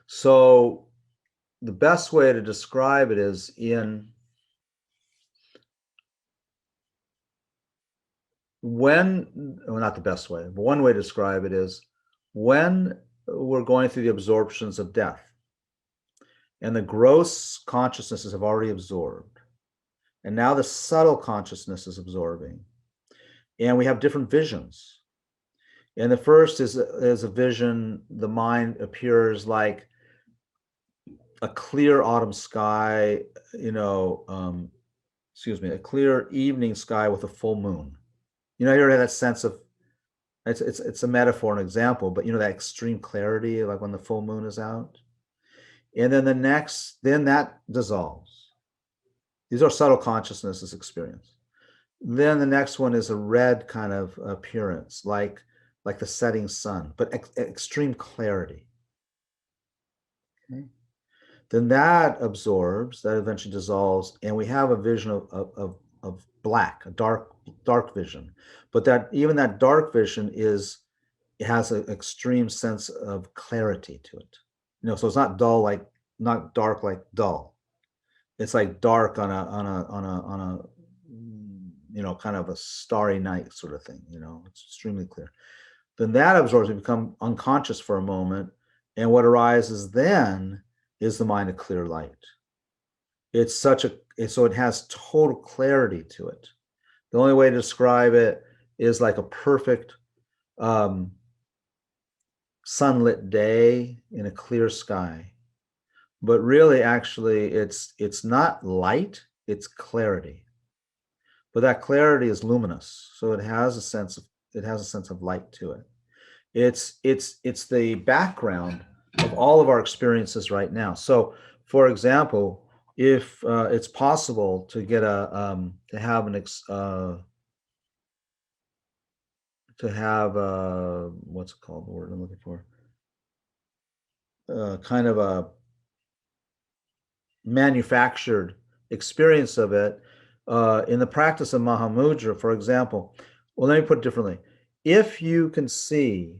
So the best way to describe it is not the best way, but one way to describe it is when we're going through the absorptions of death and the gross consciousnesses have already absorbed, and now the subtle consciousness is absorbing, and we have different visions. And the first is a vision, the mind appears like a clear autumn sky, you know, a clear evening sky with a full moon. You know, you already have that sense of, it's a metaphor, an example, but you know, that extreme clarity, like when the full moon is out. And then then that dissolves. These are subtle consciousnesses experience. Then the next one is a red kind of appearance, like the setting sun, but extreme clarity. Okay. Then that absorbs, that eventually dissolves, and we have a vision of black, a dark vision. But even that dark vision it has an extreme sense of clarity to it. You know, so it's not not dark like dull. It's like dark on a you know, kind of a starry night sort of thing. You know, it's extremely clear. Then that absorbs, we become unconscious for a moment, and what arises then is the mind of clear light. So it has total clarity to it. The only way to describe it is like a perfect sunlit day in a clear sky. but really, actually, it's not light, it's clarity. But that clarity is luminous, so it has a sense of light to it. It's the background of all of our experiences right now. So, for example, if it's possible to get to have what's it called? The word I'm looking for, kind of a manufactured experience of it in the practice of Mahamudra, for example. Well, let me put it differently. If you can see,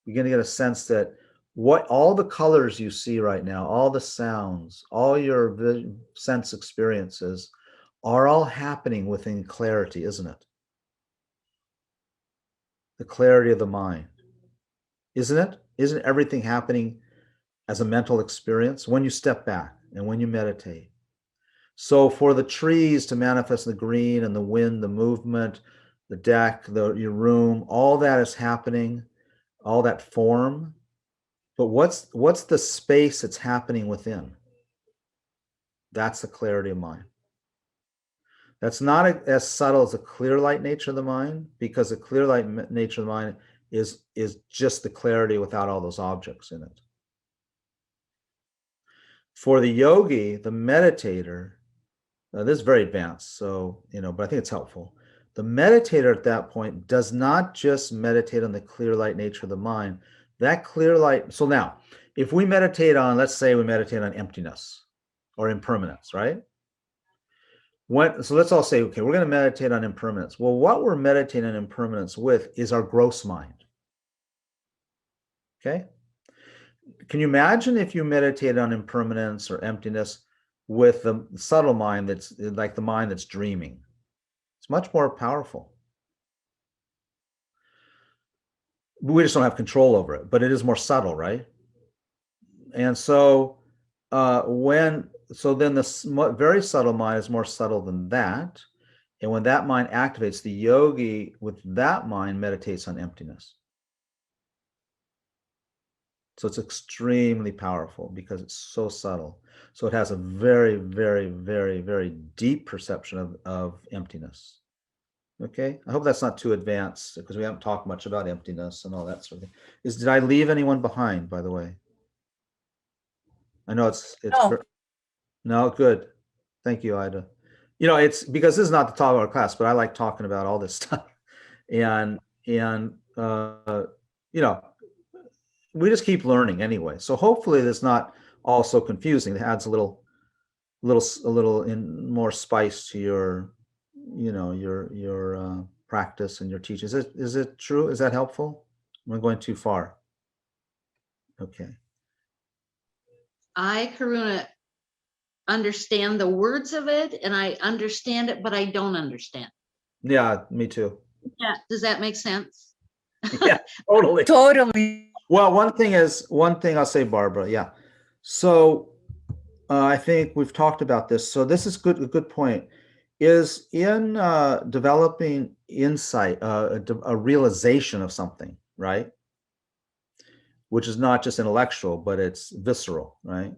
you're going to get a sense that what all the colors you see right now, all the sounds, all your sense experiences are all happening within clarity, isn't it? The clarity of the mind. Isn't it? Isn't everything happening as a mental experience when you step back and when you meditate? So for the trees to manifest the green and the wind, the movement, the deck, your room, all that is happening, all that form. But what's the space that's happening within? That's the clarity of mind. That's not as subtle as the clear light nature of the mind, because the clear light nature of the mind is just the clarity without all those objects in it. For the yogi, the meditator, this is very advanced, so, but I think it's helpful. The meditator at that point does not just meditate on the clear light nature of the mind. That clear light, so now, if we meditate on, let's say we meditate on emptiness or impermanence, right? So let's all say, okay, we're going to meditate on impermanence. Well, what we're meditating on impermanence with is our gross mind. Okay? Can you imagine if you meditated on impermanence or emptiness with the subtle mind that's like the mind that's dreaming? It's much more powerful. We just don't have control over it, but it is more subtle, right? And so then the very subtle mind is more subtle than that. And when that mind activates, the yogi with that mind meditates on emptiness. So it's extremely powerful because it's so subtle. So it has a very, very, very, very deep perception of emptiness. Okay, I hope that's not too advanced because we haven't talked much about emptiness and all that sort of thing. Did I leave anyone behind, by the way? I know it's
No.
No, good. Thank you, Ida. It's because this is not the topic of our class, but I like talking about all this stuff. And we just keep learning anyway. So hopefully it's not all so confusing. It adds a little more spice to your practice and your teaching. Is it true? Is that helpful? Am I going too far? Okay.
I, Karuna, understand the words of it, and I understand it, but I don't understand.
Yeah, me too.
Yeah, does that make sense?
Yeah, totally.
Totally.
Well, one thing I'll say, Barbara. Yeah. So I think we've talked about this. So this is a good point. Is in developing insight, a realization of something, right? Which is not just intellectual, but it's visceral, right?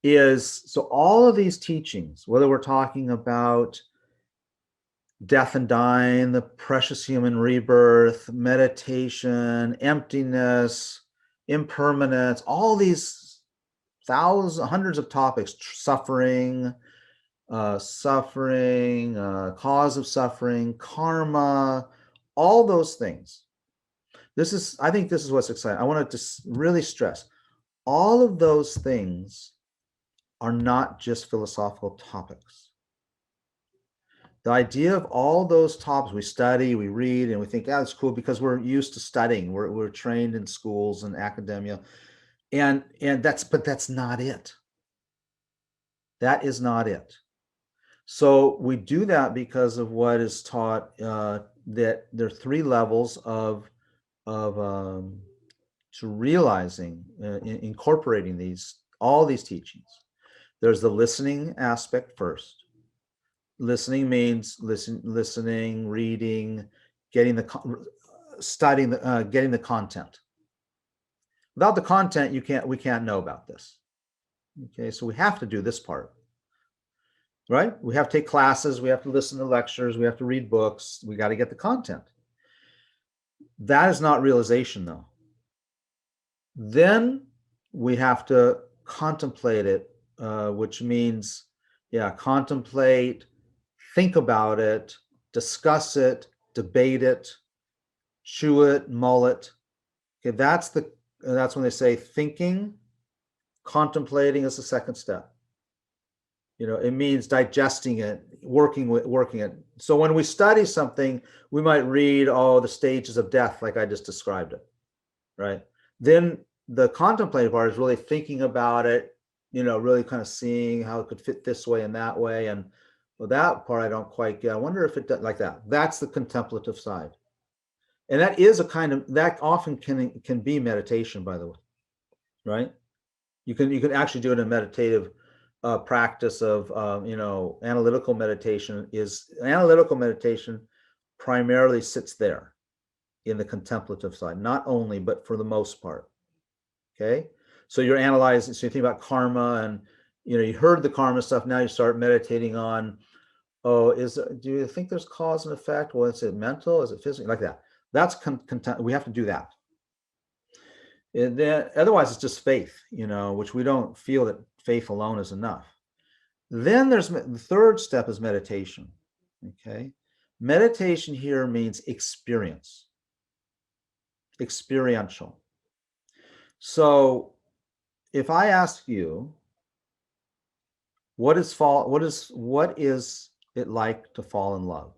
So all of these teachings, whether we're talking about death and dying, the precious human rebirth, meditation, emptiness, impermanence, all these hundreds of topics, suffering, cause of suffering, karma, all those things. I think this is what's exciting. I want to really stress, all of those things are not just philosophical topics. The idea of all those topics, we study, we read, and we think, that's cool because we're used to studying. We're trained in schools and academia, but that's not it. That is not it. So we do that because of what is taught, that there are 3 levels of to realizing, incorporating all these teachings. There's the listening aspect first. Listening means listening, reading, getting studying, getting the content. Without the content, we can't know about this. Okay, so we have to do this part, right? We have to take classes, we have to listen to lectures, we have to read books, we got to get the content. That is not realization, though. Then we have to contemplate it, which means, yeah, contemplate, think about it, discuss it, debate it, chew it, mull it. Okay, that's when they say thinking, contemplating is the second step. You know, it means digesting it, working it. So when we study something, we might read, oh, the stages of death, like I just described it, right? Then the contemplative part is really thinking about it, you know, really kind of seeing how it could fit this way and that way. And well, that part I don't quite get. I wonder if it does like that. That's the contemplative side. And that is a kind of, that often can be meditation, by the way, right? You can actually do it in meditative practice of, you know, analytical meditation primarily sits there in the contemplative side, not only, but for the most part. Okay. So you're analyzing, so you think about karma and, you know, you heard the karma stuff. Now you start meditating on, oh, do you think there's cause and effect? Well, is it mental? Is it physical? Like that. That's we have to do that. And then, otherwise, it's just faith, you know, which we don't feel that faith alone is enough. Then there's the third step is meditation. Okay. Meditation here means experience, experiential. So if I ask you, what is it like to fall in love?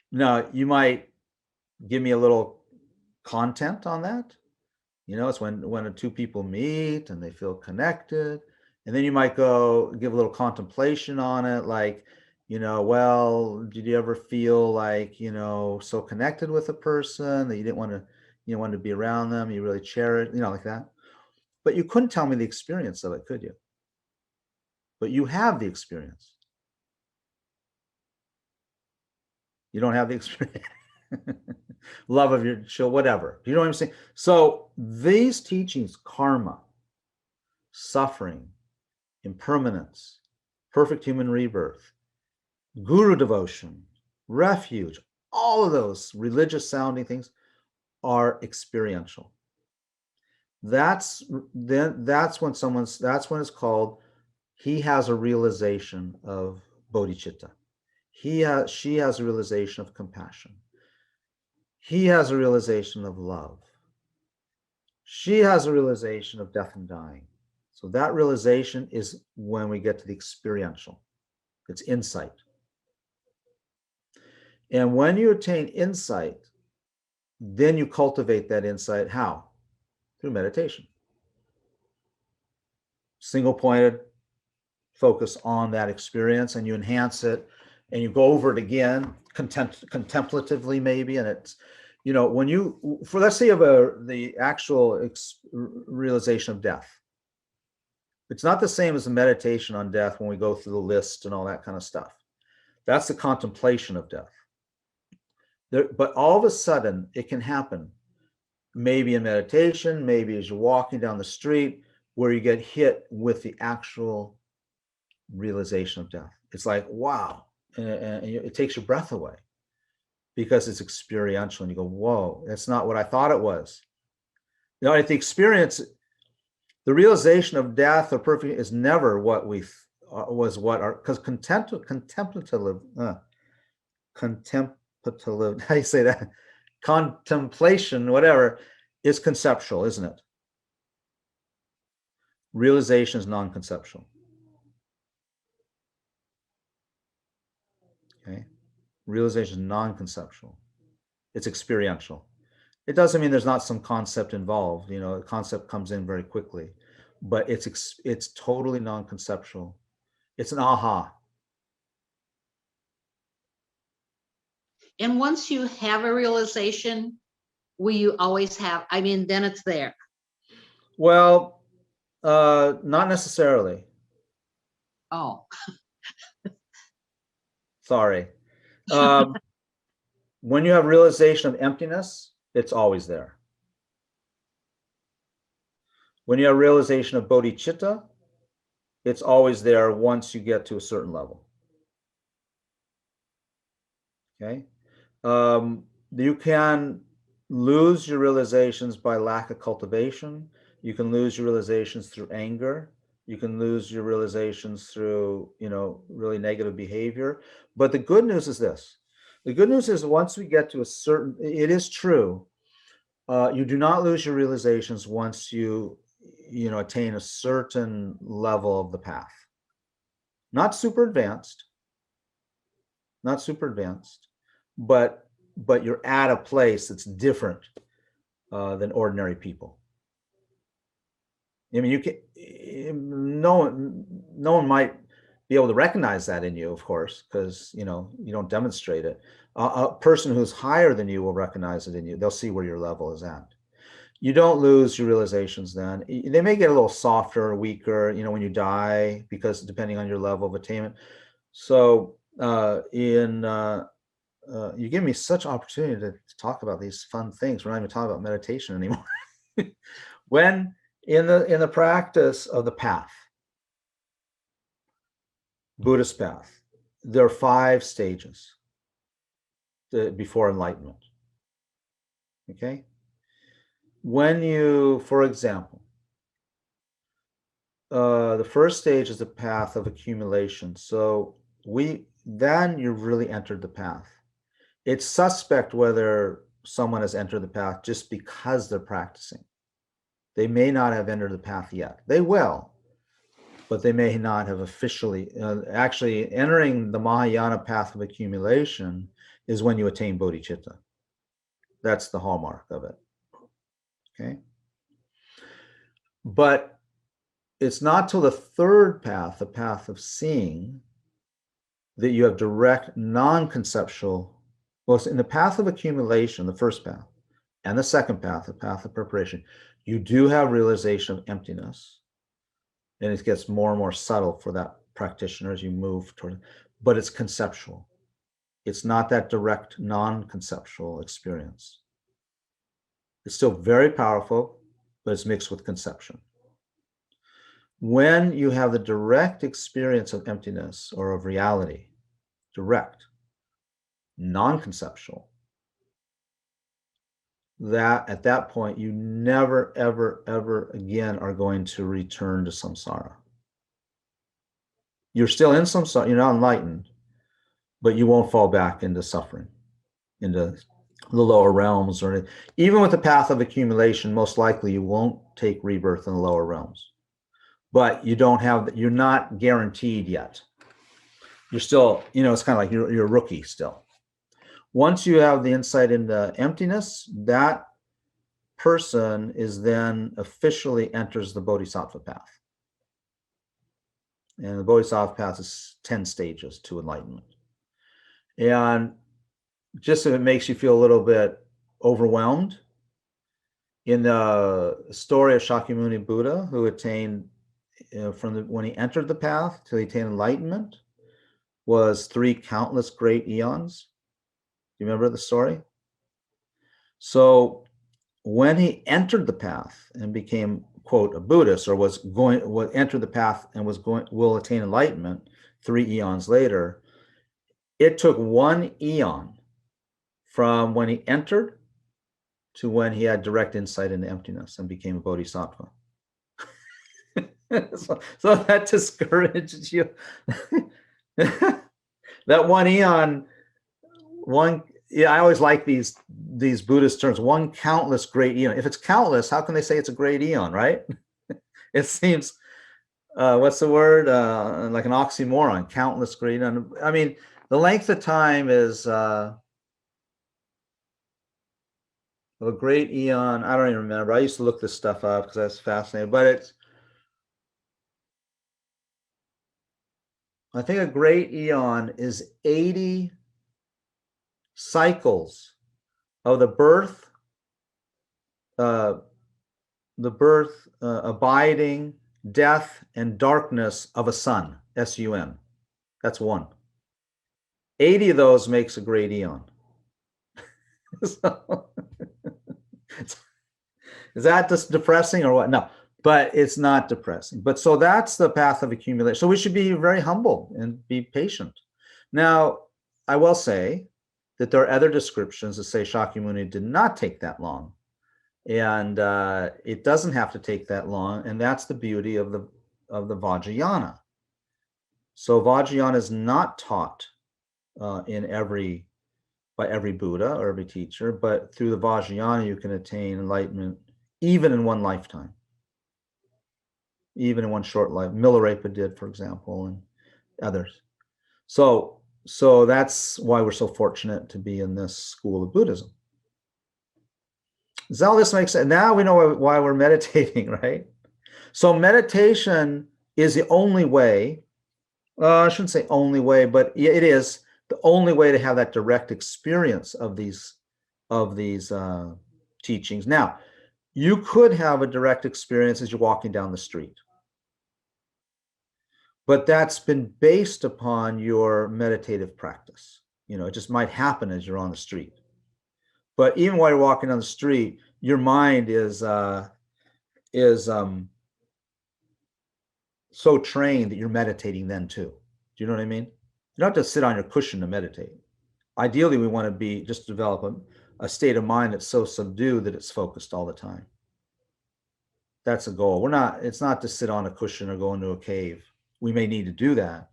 Now, you might give me a little content on that. You know, it's when two people meet and they feel connected. And then you might go give a little contemplation on it, like, you know, well, did you ever feel like, you know, so connected with a person that you didn't want to, you know, want to be around them, you really cherish, you know, like that. But you couldn't tell me the experience of it, could you? But you have the experience. You don't have the experience. Love of your child, whatever. You know what I'm saying? So these teachings, karma, suffering, impermanence, perfect human rebirth, guru devotion, refuge, all of those religious sounding things are experiential. That's when it's called, he has a realization of bodhicitta. She has a realization of compassion. He has a realization of love. She has a realization of death and dying. So that realization is when we get to the experiential. It's insight. And when you attain insight, then you cultivate that insight. How? Through meditation. Single-pointed focus on that experience, and you enhance it, and you go over it again, contemplatively maybe, and it's, you know, when you, for let's say of the actual realization of death, it's not the same as the meditation on death when we go through the list and all that kind of stuff. That's the contemplation of death. But all of a sudden, it can happen, maybe in meditation, maybe as you're walking down the street, where you get hit with the actual realization of death. It's like, wow, and it takes your breath away because it's experiential, and you go, whoa, that's not what I thought it was. You know, at the experience, the realization of death or perfect is never what we was what our, because contemplative, how do you say that? Contemplation, whatever, is conceptual, isn't it? Realization is non-conceptual. Okay, realization is non-conceptual. It's experiential. It doesn't mean there's not some concept involved. You know, a concept comes in very quickly, but it's totally non-conceptual. It's an aha.
And once you have a realization, will you always have, I mean, then it's there.
Well, not necessarily.
Oh,
Sorry. When you have realization of emptiness, it's always there. When you have realization of bodhicitta, it's always there once you get to a certain level. Okay. You can lose your realizations by lack of cultivation. You can lose your realizations through anger. You can lose your realizations through, really negative behavior. But the good news is this. The good news is once we get to a certain, it is true, you do not lose your realizations once you attain a certain level of the path. Not super advanced, but you're at a place that's different than ordinary people. I mean, no one might be able to recognize that in you, of course, because you don't demonstrate it. A person who's higher than you will recognize it in you. They'll see where your level is at. You don't lose your realizations then. They may get a little softer or weaker, when you die, because depending on your level of attainment. So you give me such opportunity to talk about these fun things. We're not even talking about meditation anymore. When in the practice of the path, Buddhist path, there are 5 stages before enlightenment. Okay? When you, for example, the first stage is the path of accumulation. So then you've really entered the path. It's suspect whether someone has entered the path just because they're practicing. They may not have entered the path yet. They will, but they may not have officially. Actually, entering the Mahayana path of accumulation is when you attain bodhicitta. That's the hallmark of it. Okay? But it's not till the third path, the path of seeing, that you have direct non-conceptual. Well, in the path of accumulation, the first path, and the second path, the path of preparation, you do have realization of emptiness. And it gets more and more subtle for that practitioner as you move toward, but it's conceptual. It's not that direct non-conceptual experience. It's still very powerful, but it's mixed with conception. When you have the direct experience of emptiness or of reality, direct, non-conceptual, that at that point you never, ever, ever again are going to return to samsara. You're still in samsara, you're not enlightened, but you won't fall back into suffering, into the lower realms, or even with the path of accumulation, most likely you won't take rebirth in the lower realms. But you're not guaranteed yet. You're still, it's kind of like you're a rookie still. Once you have the insight into emptiness, that person is then officially enters the bodhisattva path. And the bodhisattva path is 10 stages to enlightenment. And just if it makes you feel a little bit overwhelmed, in the story of Shakyamuni Buddha, who attained when he entered the path till he attained enlightenment, was 3 countless great eons. Do you remember the story? So when he entered the path and became, quote, a Buddhist, or entered the path and will attain enlightenment 3 eons later, it took 1 eon from when he entered to when he had direct insight into emptiness and became a bodhisattva. So that discourages you. That 1 eon, I always like these Buddhist terms, 1 countless great eon. If it's countless, how can they say it's a great eon, right? It seems, what's the word? Like an oxymoron, countless great eon. I mean, the length of time is a great eon. I don't even remember. I used to look this stuff up because I was fascinated, but I think a great eon is 80 cycles of the birth, abiding, death, and darkness of a sun, S-U-N. That's 1. 80 of those makes a great eon. So, is that just depressing or what? No. but it's not depressing. But so that's the path of accumulation. So we should be very humble and be patient. Now, I will say that there are other descriptions that say Shakyamuni did not take that long. And it doesn't have to take that long. And that's the beauty of the Vajrayana. So Vajrayana is not taught by every Buddha or every teacher, but through the Vajrayana, you can attain enlightenment even in one lifetime, even in one short life. Milarepa did, for example, and others. So that's why we're so fortunate to be in this school of Buddhism. Does all this make sense? Now we know why we're meditating, right? So meditation is the only way, I shouldn't say only way, but it is the only way to have that direct experience of these teachings. Now, you could have a direct experience as you're walking down the street, but that's been based upon your meditative practice. You know, it just might happen as you're on the street. But even while you're walking down the street, your mind is so trained that you're meditating then too. Do you know what I mean? You don't have to sit on your cushion to meditate. Ideally, we want to be just develop a state of mind that's so subdued that it's focused all the time. That's a goal. It's not to sit on a cushion or go into a cave. We may need to do that.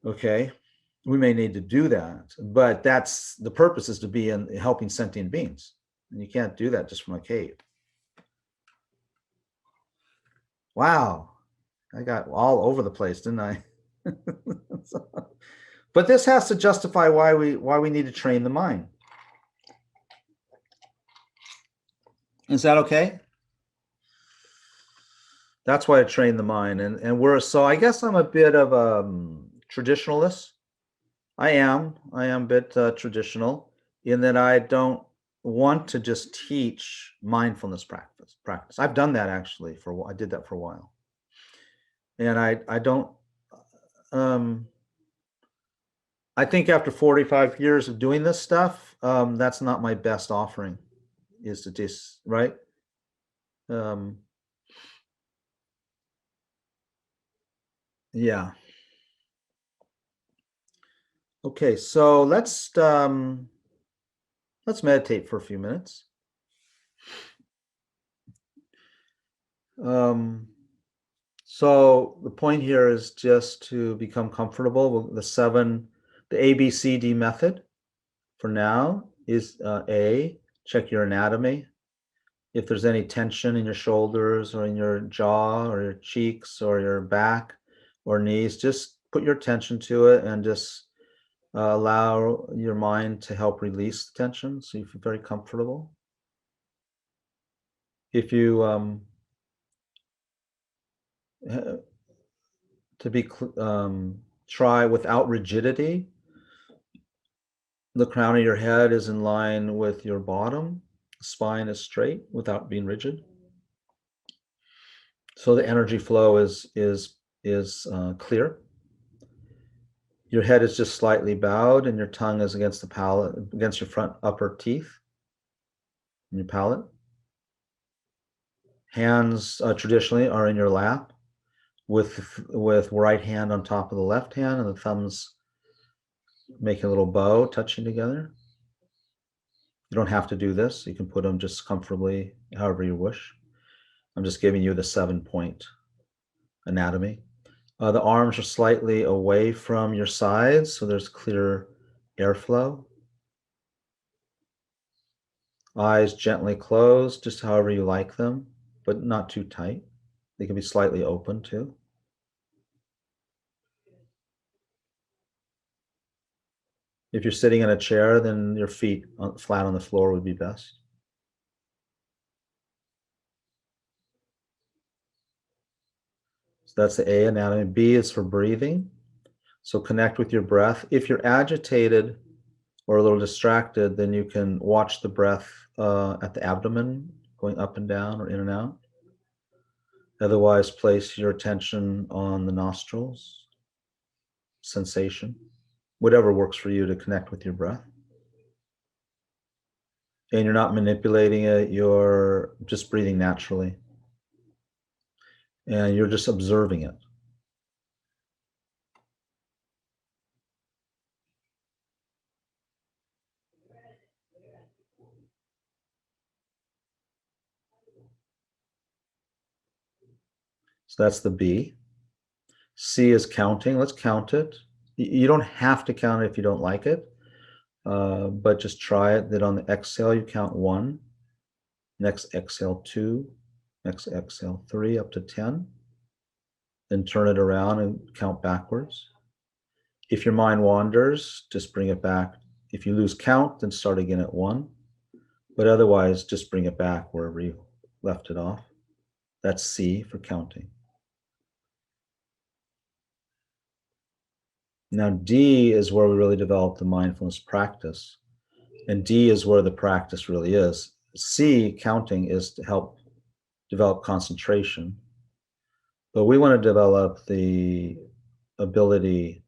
Okay. We may need to do that, but that's the purpose, is to be in helping sentient beings. And you can't do that just from a cave. Wow. I got all over the place, didn't I? But this has to justify why we need to train the mind. Is that okay? That's why I train the mind. So I guess I'm a bit of a traditionalist. I am a bit traditional in that I don't want to just teach mindfulness practice. I've done that actually I did that for a while. And I don't, I think after 45 years of doing this stuff, that's not my best offering, is to just, right? Yeah. Okay, so let's meditate for a few minutes. So the point here is just to become comfortable with the ABCD method for now is A, check your anatomy. If there's any tension in your shoulders or in your jaw or your cheeks or your back or knees, just put your attention to it and just allow your mind to help release the tension so you feel very comfortable. If you try without rigidity, the crown of your head is in line with your bottom, spine is straight without being rigid. So the energy flow is clear. Your head is just slightly bowed and your tongue is against the palate, against your front upper teeth and your palate. Hands traditionally are in your lap with right hand on top of the left hand and the thumbs making a little bow touching together. You don't have to do this. You can put them just comfortably however you wish. I'm just giving you the 7-point anatomy. The arms are slightly away from your sides, so there's clear airflow. Eyes gently closed, just however you like them, but not too tight. They can be slightly open too. If you're sitting in a chair, then your feet flat on the floor would be best. So that's the A, anatomy. B is for breathing. So connect with your breath. If you're agitated or a little distracted, then you can watch the breath at the abdomen, going up and down or in and out. Otherwise, place your attention on the nostrils, sensation, whatever works for you to connect with your breath. And you're not manipulating it, you're just breathing naturally. and you're just observing it. So that's the B. C is counting. Let's count it. You don't have to count it if you don't like it, but just try it. Then on the exhale, you count 1. Next exhale 2. Next exhale 3 up to 10. Then turn it around and count backwards. If your mind wanders, just bring it back. If you lose count, then start again at 1. But otherwise, just bring it back wherever you left it off. That's C for counting. Now D is where we really develop the mindfulness practice. And D is where the practice really is. C, counting, is to help develop concentration. But we want to develop the ability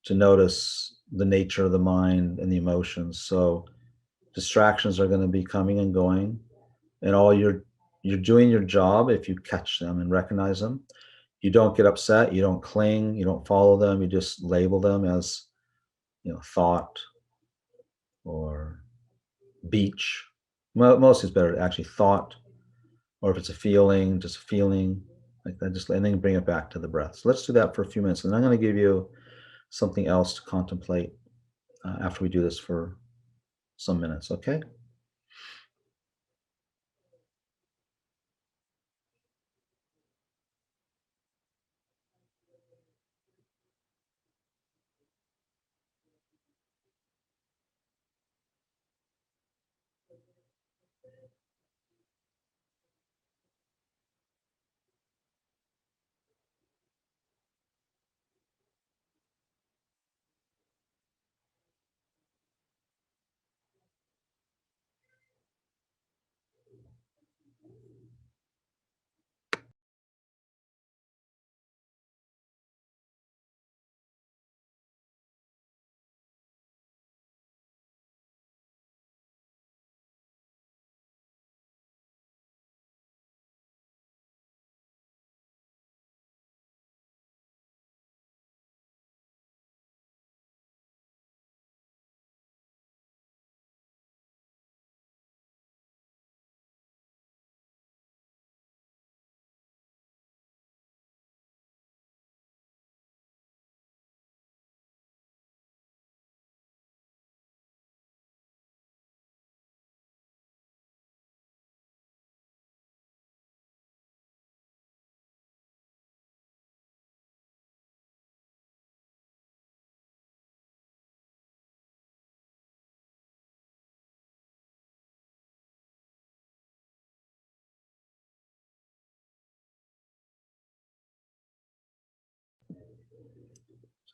to notice the nature of the mind and the emotions. So distractions are going to be coming and going, and all you're doing your job if you catch them and recognize them. You don't get upset, you don't cling, you don't follow them, you just label them as, thought or beach. Most is better, actually, thought, or if it's a feeling, just a feeling like that, and then bring it back to the breath. So let's do that for a few minutes, and I'm going to give you something else to contemplate after we do this for some minutes, okay?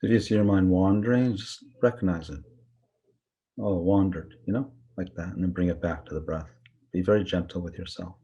So if you see your mind wandering, just recognize it. Oh, it wandered, like that, and then bring it back to the breath. Be very gentle with yourself.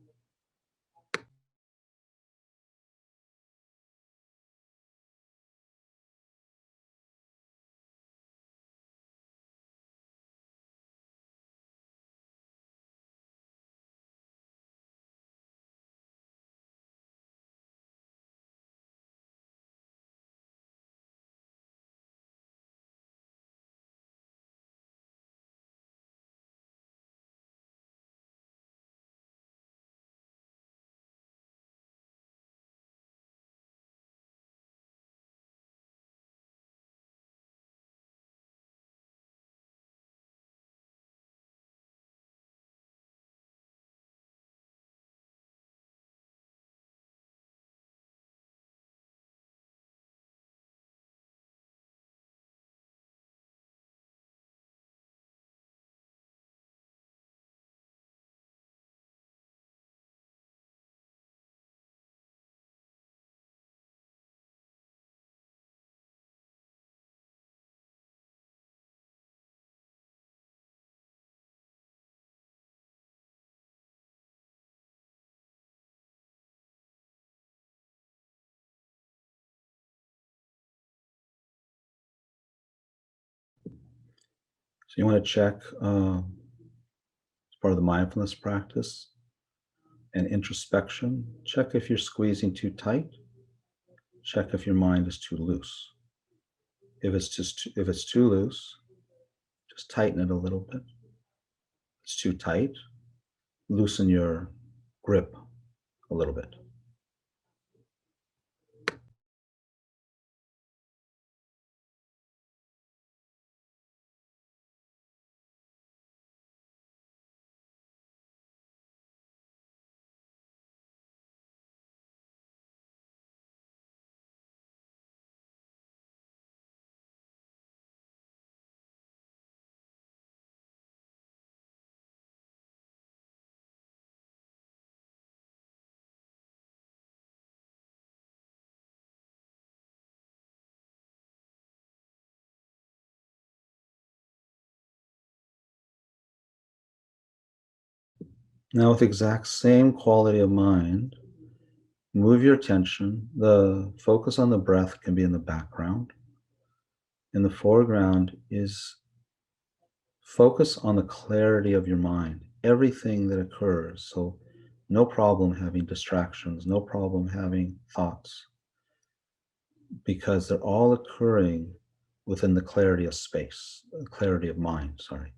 So you want to check, as part of the mindfulness practice, and introspection. Check if you're squeezing too tight. Check if your mind is too loose. If it's too loose, just tighten it a little bit. If it's too tight, loosen your grip a little bit. Now with the exact same quality of mind, move your attention. The focus on the breath can be in the background. In the foreground is focus on the clarity of your mind, everything that occurs. So no problem having distractions, no problem having thoughts, because they're all occurring within the clarity of space, the clarity of mind, sorry.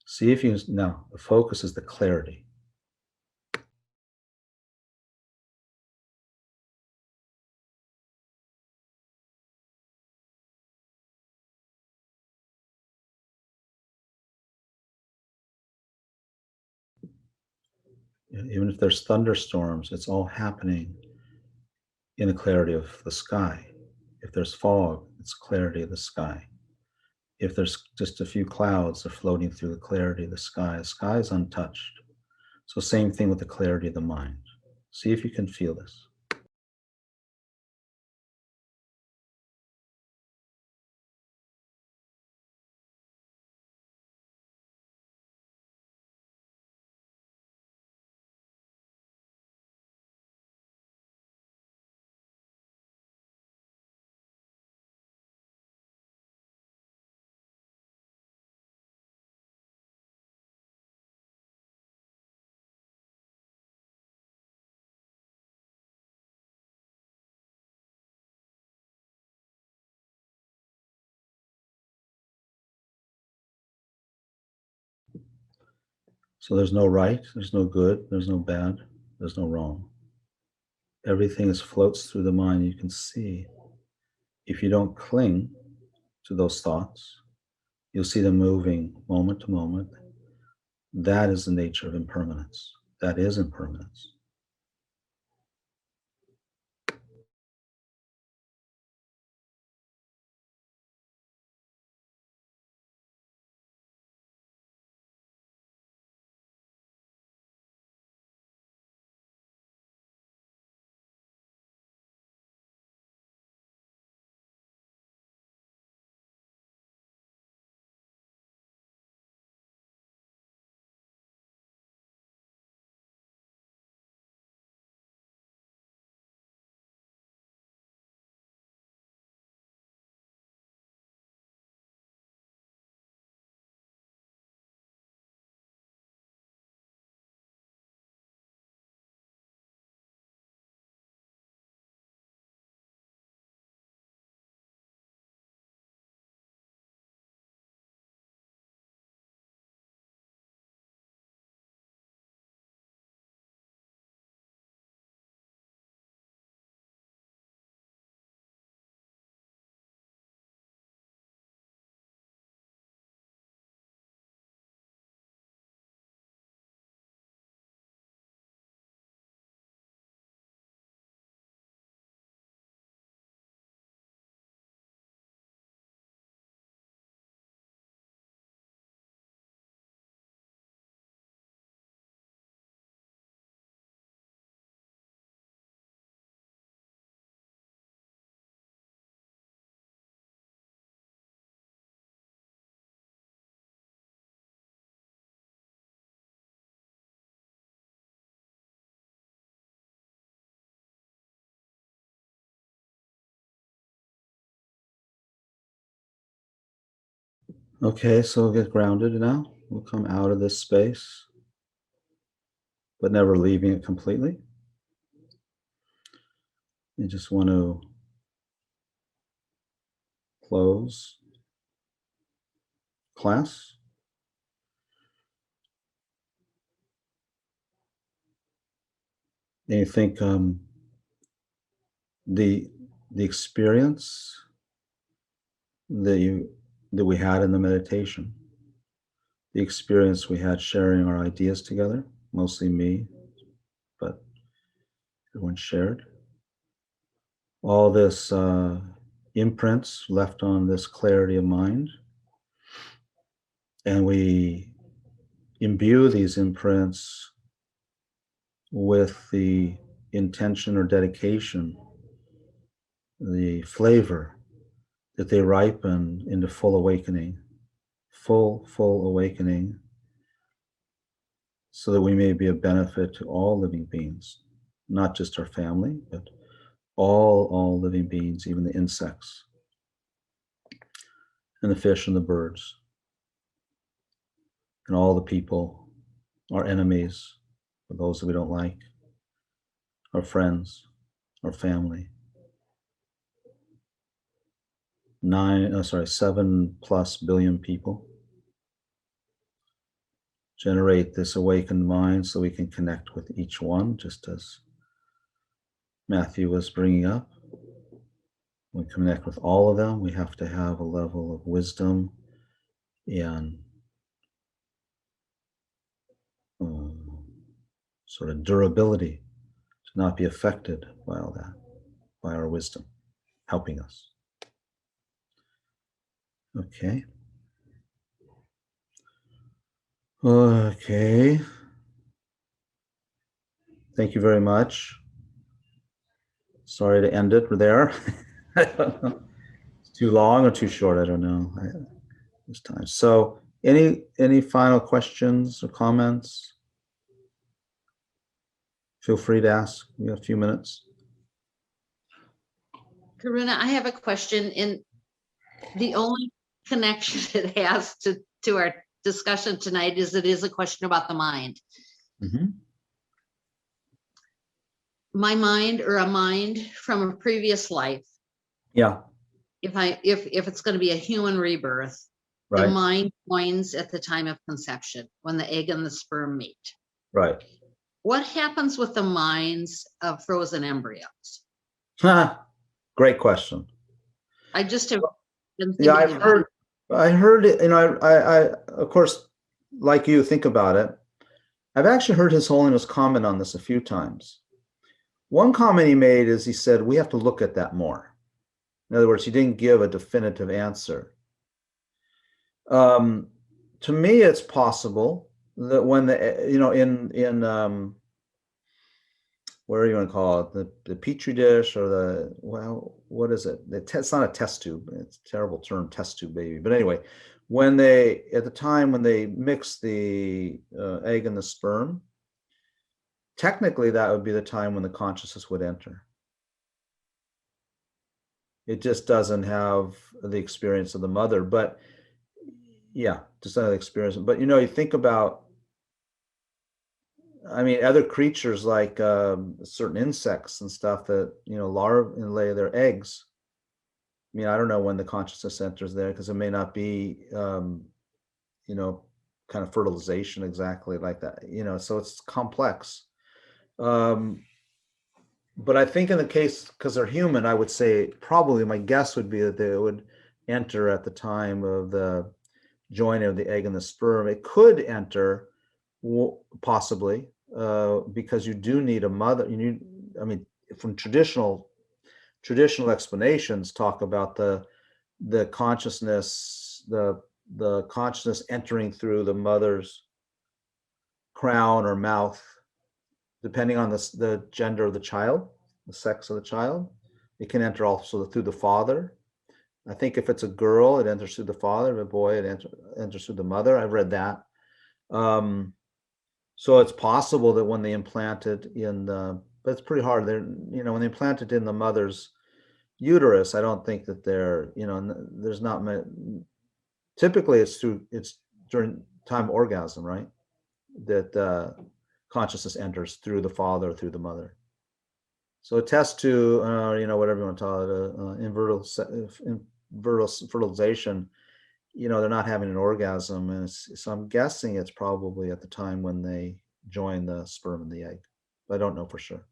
See if you, now the focus is the clarity. Even if there's thunderstorms, it's all happening in the clarity of the sky. If there's fog, it's clarity of the sky. If there's just a few clouds, they're floating through the clarity of the sky. The sky is untouched. So same thing with the clarity of the mind. See if you can feel this. So there's no right, there's no good, there's no bad, there's no wrong. Everything is floats through the mind. You can see. If you don't cling to those thoughts, you'll see them moving moment to moment. That is the nature of impermanence. That is impermanence. Okay, so get grounded now. We'll come out of this space. but never leaving it completely. You just want to close class. And you think the experience that we had in the meditation, the experience we had sharing our ideas together, mostly me, but everyone shared. All this imprints left on this clarity of mind, and we imbue these imprints with the intention or dedication, the flavor that they ripen into full awakening, full awakening, so that we may be of benefit to all living beings, not just our family, but all living beings, even the insects and the fish and the birds and all the people, our enemies, or those that we don't like, our friends, our family. 7+ billion people. Generate this awakened mind so we can connect with each one, just as Matthew was bringing up. We connect with all of them. We have to have a level of wisdom and sort of durability to not be affected by all that, by our wisdom helping us. Okay. Okay. Thank you very much. Sorry to end it there. I don't know. It's too long or too short. I don't know. This time. So, any final questions or comments? Feel free to ask. We have a few minutes.
Karuna, I have a question. In the only connection it has to our discussion tonight is it is a question about the mind.
Mm-hmm.
My mind, or a mind from a previous life.
Yeah.
If it's going to be a human rebirth,
Right.
the mind joins at the time of conception when the egg and the sperm meet.
Right.
What happens with the minds of frozen embryos?
Great question.
I just have been thinking
Yeah, I heard it, I of course, like you, think about it. I've actually heard His Holiness comment on this a few times. One comment he made is he said, we have to look at that more. In other words, he didn't give a definitive answer. To me, it's possible that when in where do you want to call it? The petri dish, or what is it? It's not a test tube. It's a terrible term, test tube baby. But anyway, at the time when they mix the egg and the sperm, technically that would be the time when the consciousness would enter. It just doesn't have the experience of the mother, but yeah, just not the experience. But you think about, other creatures like certain insects and stuff that, larvae lay their eggs. I don't know when the consciousness enters there, because it may not be, kind of fertilization exactly like that, so it's complex. But I think in the case, because they're human, I would say probably my guess would be that they would enter at the time of the joining of the egg and the sperm. It could enter possibly because you do need a mother. From traditional explanations talk about the consciousness, the consciousness entering through the mother's crown or mouth, depending on the gender of the child, the sex of the child. It can enter also through the father. I think if it's a girl, it enters through the father. If a boy, it enters through the mother. I've read that. So it's possible that when they implanted but it's pretty hard. When they implanted in the mother's uterus, I don't think that there's not many. Typically it's during time of orgasm, right? That consciousness enters through the father, through the mother. So attest to, whatever you want to call it, invertal fertilization, they're not having an orgasm. And so I'm guessing it's probably at the time when they join the sperm and the egg. But I don't know for sure.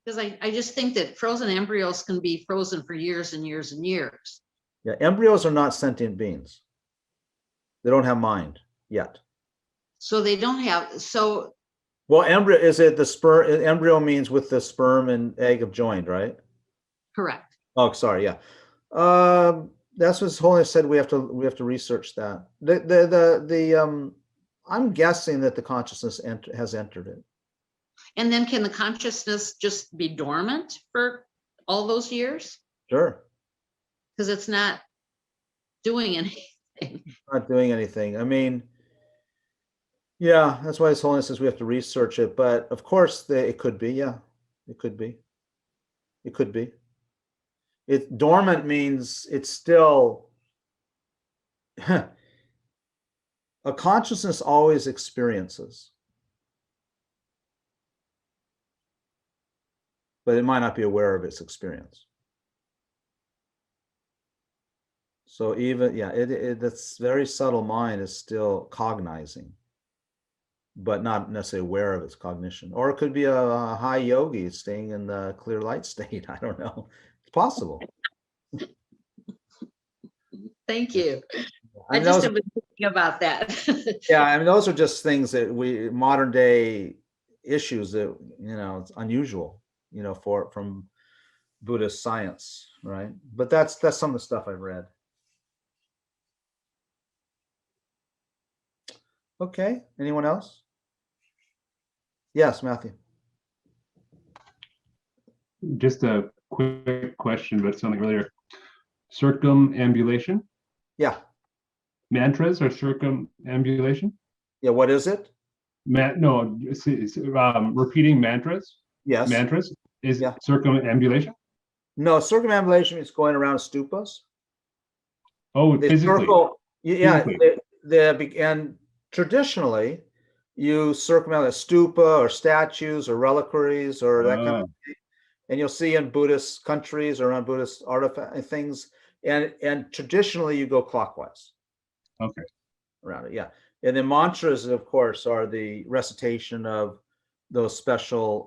Because I just think that frozen embryos can be frozen for years and years and years.
Yeah, embryos are not sentient beings. They don't have mind yet.
So they don't have, so
Well, embryo, is it the sperm? Embryo means with the sperm and egg have joined, right?
correct.
Oh, sorry, yeah. That's what His Holiness said. We have to research that. I'm guessing that the consciousness has entered it.
And then can the consciousness just be dormant for all those years?
Sure.
Because it's not doing anything.
Not doing anything. I mean, yeah, that's why His Holiness says we have to research it. But of course, it could be. Yeah, it could be. It could be. It dormant means it's still. A consciousness always experiences, but it might not be aware of its experience. So even, that's very subtle mind is still cognizing, but not necessarily aware of its cognition. Or it could be a high yogi staying in the clear light state. I don't know. It's possible.
Thank you. I
mean,
just
those-
have been thinking about that.
Yeah, I mean, those are just things that modern day issues that, it's unusual, from Buddhist science, right? But that's some of the stuff I've read. Okay, anyone else? Yes, Matthew.
Just a quick question, but something earlier. Circumambulation?
Yeah.
Mantras or circumambulation?
Yeah, what is it?
Repeating mantras.
Yes.
Mantras is
Yeah.
circumambulation.
No, circumambulation means going around stupas.
Oh,
They
physically.
circle, yeah,
Physically.
and traditionally, you circumambulate a stupa or statues or reliquaries or that kind of thing. And you'll see in Buddhist countries or on Buddhist artifact things, and traditionally you go clockwise.
Okay.
Around it, yeah. And then mantras, of course, are the recitation of those special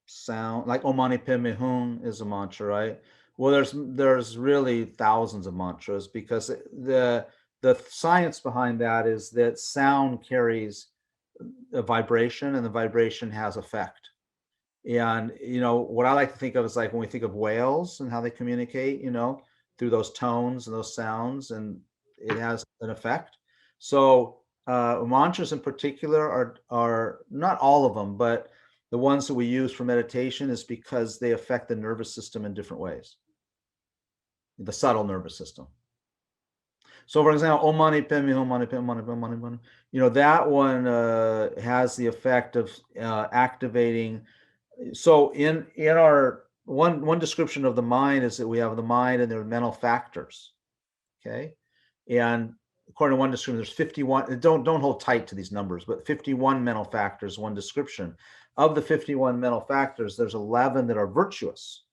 sound, like Om Mani Padme Hum is a mantra, right? Well, there's really thousands of mantras, because the science behind that is that sound carries a vibration, and the vibration has effect. And what I like to think of is like when we think of whales and how they communicate, through those tones and those sounds, and it has an effect. So mantras in particular are not all of them, but the ones that we use for meditation is because they affect the nervous system in different ways, the subtle nervous system. So, for example, Om Mani Padme Hum, Mani Padme, Mani Padme, Mani Padme, that one has the effect of activating. So, in our one description of the mind is that we have the mind and there are mental factors. Okay, and according to one description, there's 51. Don't hold tight to these numbers, but 51 mental factors. One description of the 51 mental factors, there's 11 that are virtuous.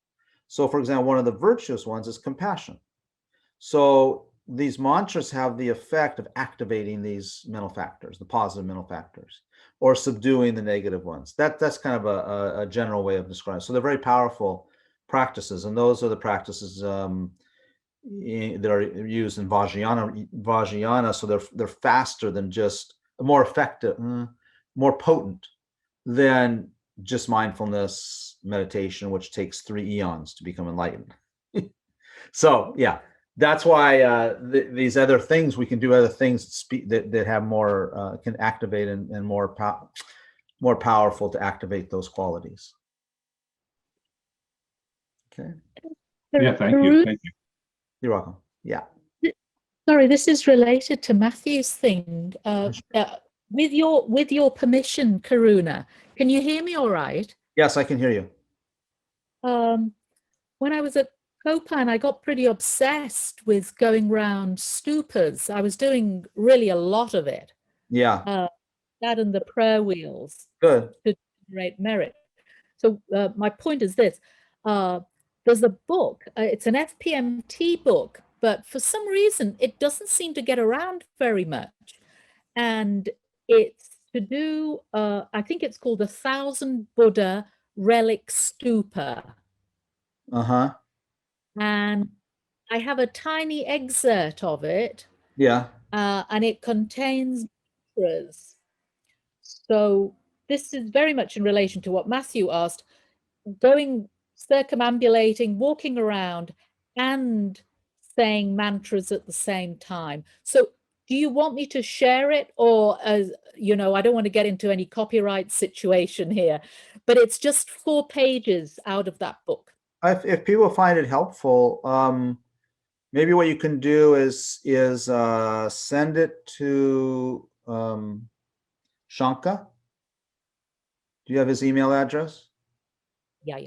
So, for example, one of the virtuous ones is compassion. So these mantras have the effect of activating these mental factors, the positive mental factors, or subduing the negative ones. That's kind of a general way of describing it. So they're very powerful practices, and those are the practices that are used in Vajrayana. So they're faster than just more effective, more potent than just mindfulness meditation, which takes 3 eons to become enlightened. So yeah. That's why these other things, we can do other things that have more, can activate and more powerful to activate those qualities. Okay.
Yeah, thank you. Thank you.
You're welcome. Yeah.
Sorry, this is related to Matthew's thing. With your permission, Karuna, can you hear me all right?
Yes, I can hear you.
When I was at Kopan, I got pretty obsessed with going round stupas. I was doing really a lot of it.
Yeah,
That and the prayer wheels
good.
to generate merit. So my point is this. There's a book, it's an FPMT book, but for some reason it doesn't seem to get around very much. And it's to do, I think it's called 1,000 Buddha Relic Stupa.
Uh-huh.
And I have a tiny excerpt of it,
Yeah.
and it contains mantras. So this is very much in relation to what Matthew asked, going circumambulating, walking around and saying mantras at the same time. So do you want me to share it, or as you know, I don't want to get into any copyright situation here, but it's just 4 pages out of that book.
If people find it helpful, maybe what you can do is send it to Shanka. Do you have his email address?
Yeah.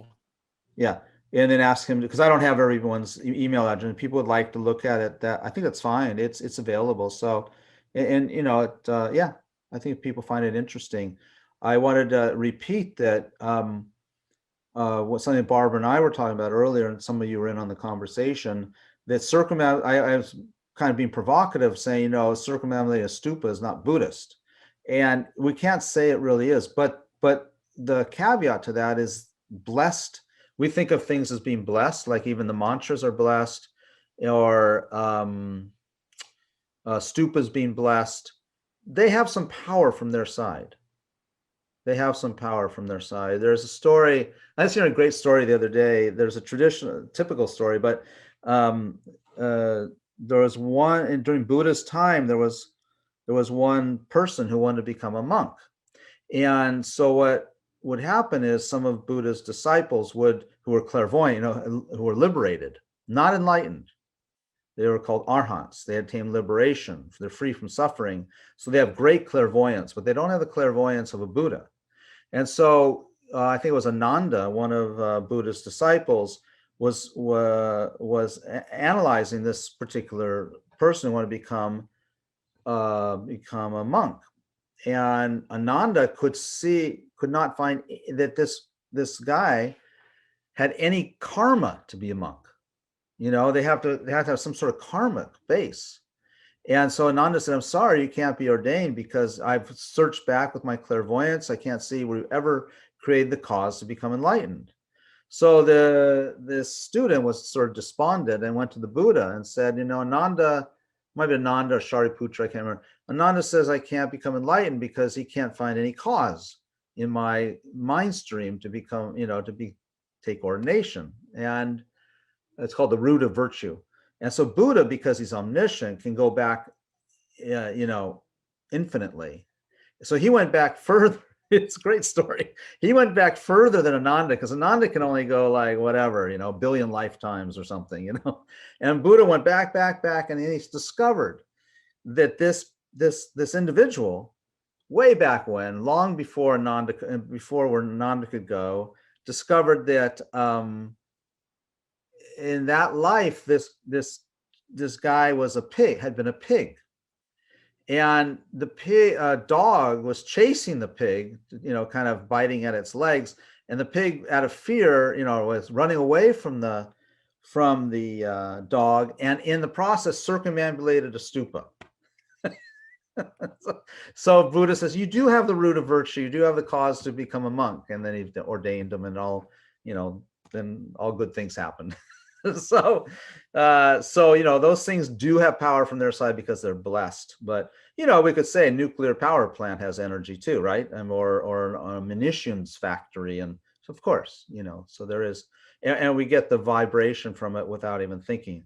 Yeah, and then ask him, because I don't have everyone's email address. If people would like to look at it, that I think that's fine. It's available. So, and you know, yeah, I think if people find it interesting. I wanted to repeat that what something Barbara and I were talking about earlier, and some of you were in on the conversation, that I was kind of being provocative, saying, you know, circumambulating a stupa is not Buddhist, and we can't say it really is. But the caveat to that is blessed. We think of things as being blessed, like even the mantras are blessed, or stupas being blessed. They have some power from their side. There's a story, I was hearing a great story the other day. There's a typical story, but there was one, and during Buddha's time, there was one person who wanted to become a monk. And so what would happen is some of Buddha's disciples who were clairvoyant, you know, who were liberated, not enlightened. They were called arhants. They attained liberation. They're free from suffering. So they have great clairvoyance, but they don't have the clairvoyance of a Buddha. And so I think it was Ananda, one of Buddha's disciples, was analyzing this particular person who wanted to become a monk. And Ananda could not find that this guy had any karma to be a monk. You know, they have to have some sort of karmic base. And so Ananda said, I'm sorry, you can't be ordained because I've searched back with my clairvoyance. I can't see where you ever created the cause to become enlightened. So this student was sort of despondent and went to the Buddha and said, you know, Ananda, might be Ananda or Shariputra, I can't remember. Ananda says I can't become enlightened because he can't find any cause in my mind stream to become, you know, take ordination. And it's called the root of virtue. And so Buddha, because he's omniscient, can go back, you know, infinitely. So he went back further. It's a great story. He went back further than Ananda, because Ananda can only go like whatever, you know, 1 billion lifetimes or something, you know. And Buddha went back, and he's discovered that this individual, way back when, long before Ananda, where Ananda could go, discovered that in that life, this guy was a pig, had been a pig. And the dog was chasing the pig, you know, kind of biting at its legs. And the pig, out of fear, you know, was running away from the dog, and in the process circumambulated a stupa. So Buddha says, you do have the root of virtue, you do have the cause to become a monk. And then he ordained him, and all, you know, then all good things happened. So you know, those things do have power from their side because they're blessed. But you know, we could say a nuclear power plant has energy too, right? Or a munitions factory, and so of course, you know, so there is, and we get the vibration from it without even thinking.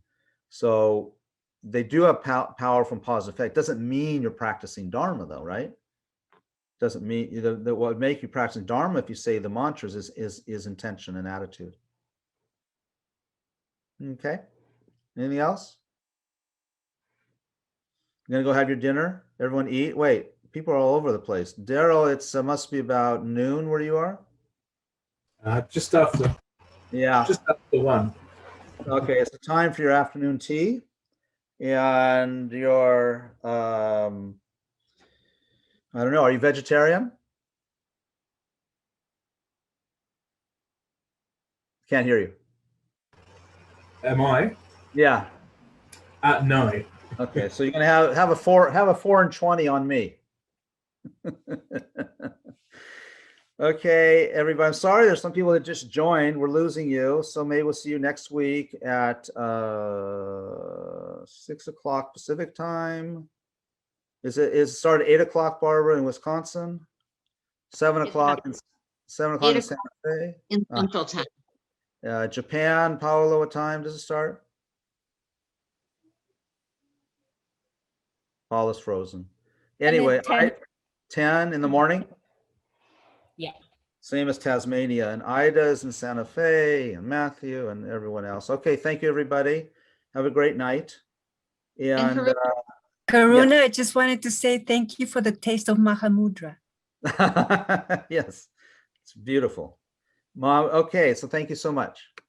So they do have power from positive effect. Doesn't mean you're practicing Dharma, though, right? Doesn't mean that what would make you practicing Dharma, if you say the mantras, is intention and attitude. Okay. Anything else? You're gonna go have your dinner? Everyone eat? Wait, people are all over the place. Daryl, it's must be about noon where you are?
Just after.
Yeah.
Just after 1.
Okay, it's the time for your afternoon tea and your, I don't know, are you vegetarian? Can't hear you.
Am I?
Yeah.
No.
Okay, so you're gonna have a 4 and 20 on me. Okay, everybody, I'm sorry, there's some people that just joined. We're losing you. So maybe we'll see you next week at 6 o'clock Pacific time. Is it start at 8 o'clock, Barbara, in Wisconsin? 7 o'clock in 7 o'clock in
8
Santa Fe?
in Central Time.
Japan, Paolo, what time does it start? Paula's frozen. Anyway, 10 in the morning?
Yeah.
Same as Tasmania, and Ida's in Santa Fe, and Matthew, and everyone else. Okay, thank you, everybody. Have a great night. And
Karuna, I just wanted to say thank you for the taste of Mahamudra.
yes, it's beautiful. Mom, okay, so thank you so much.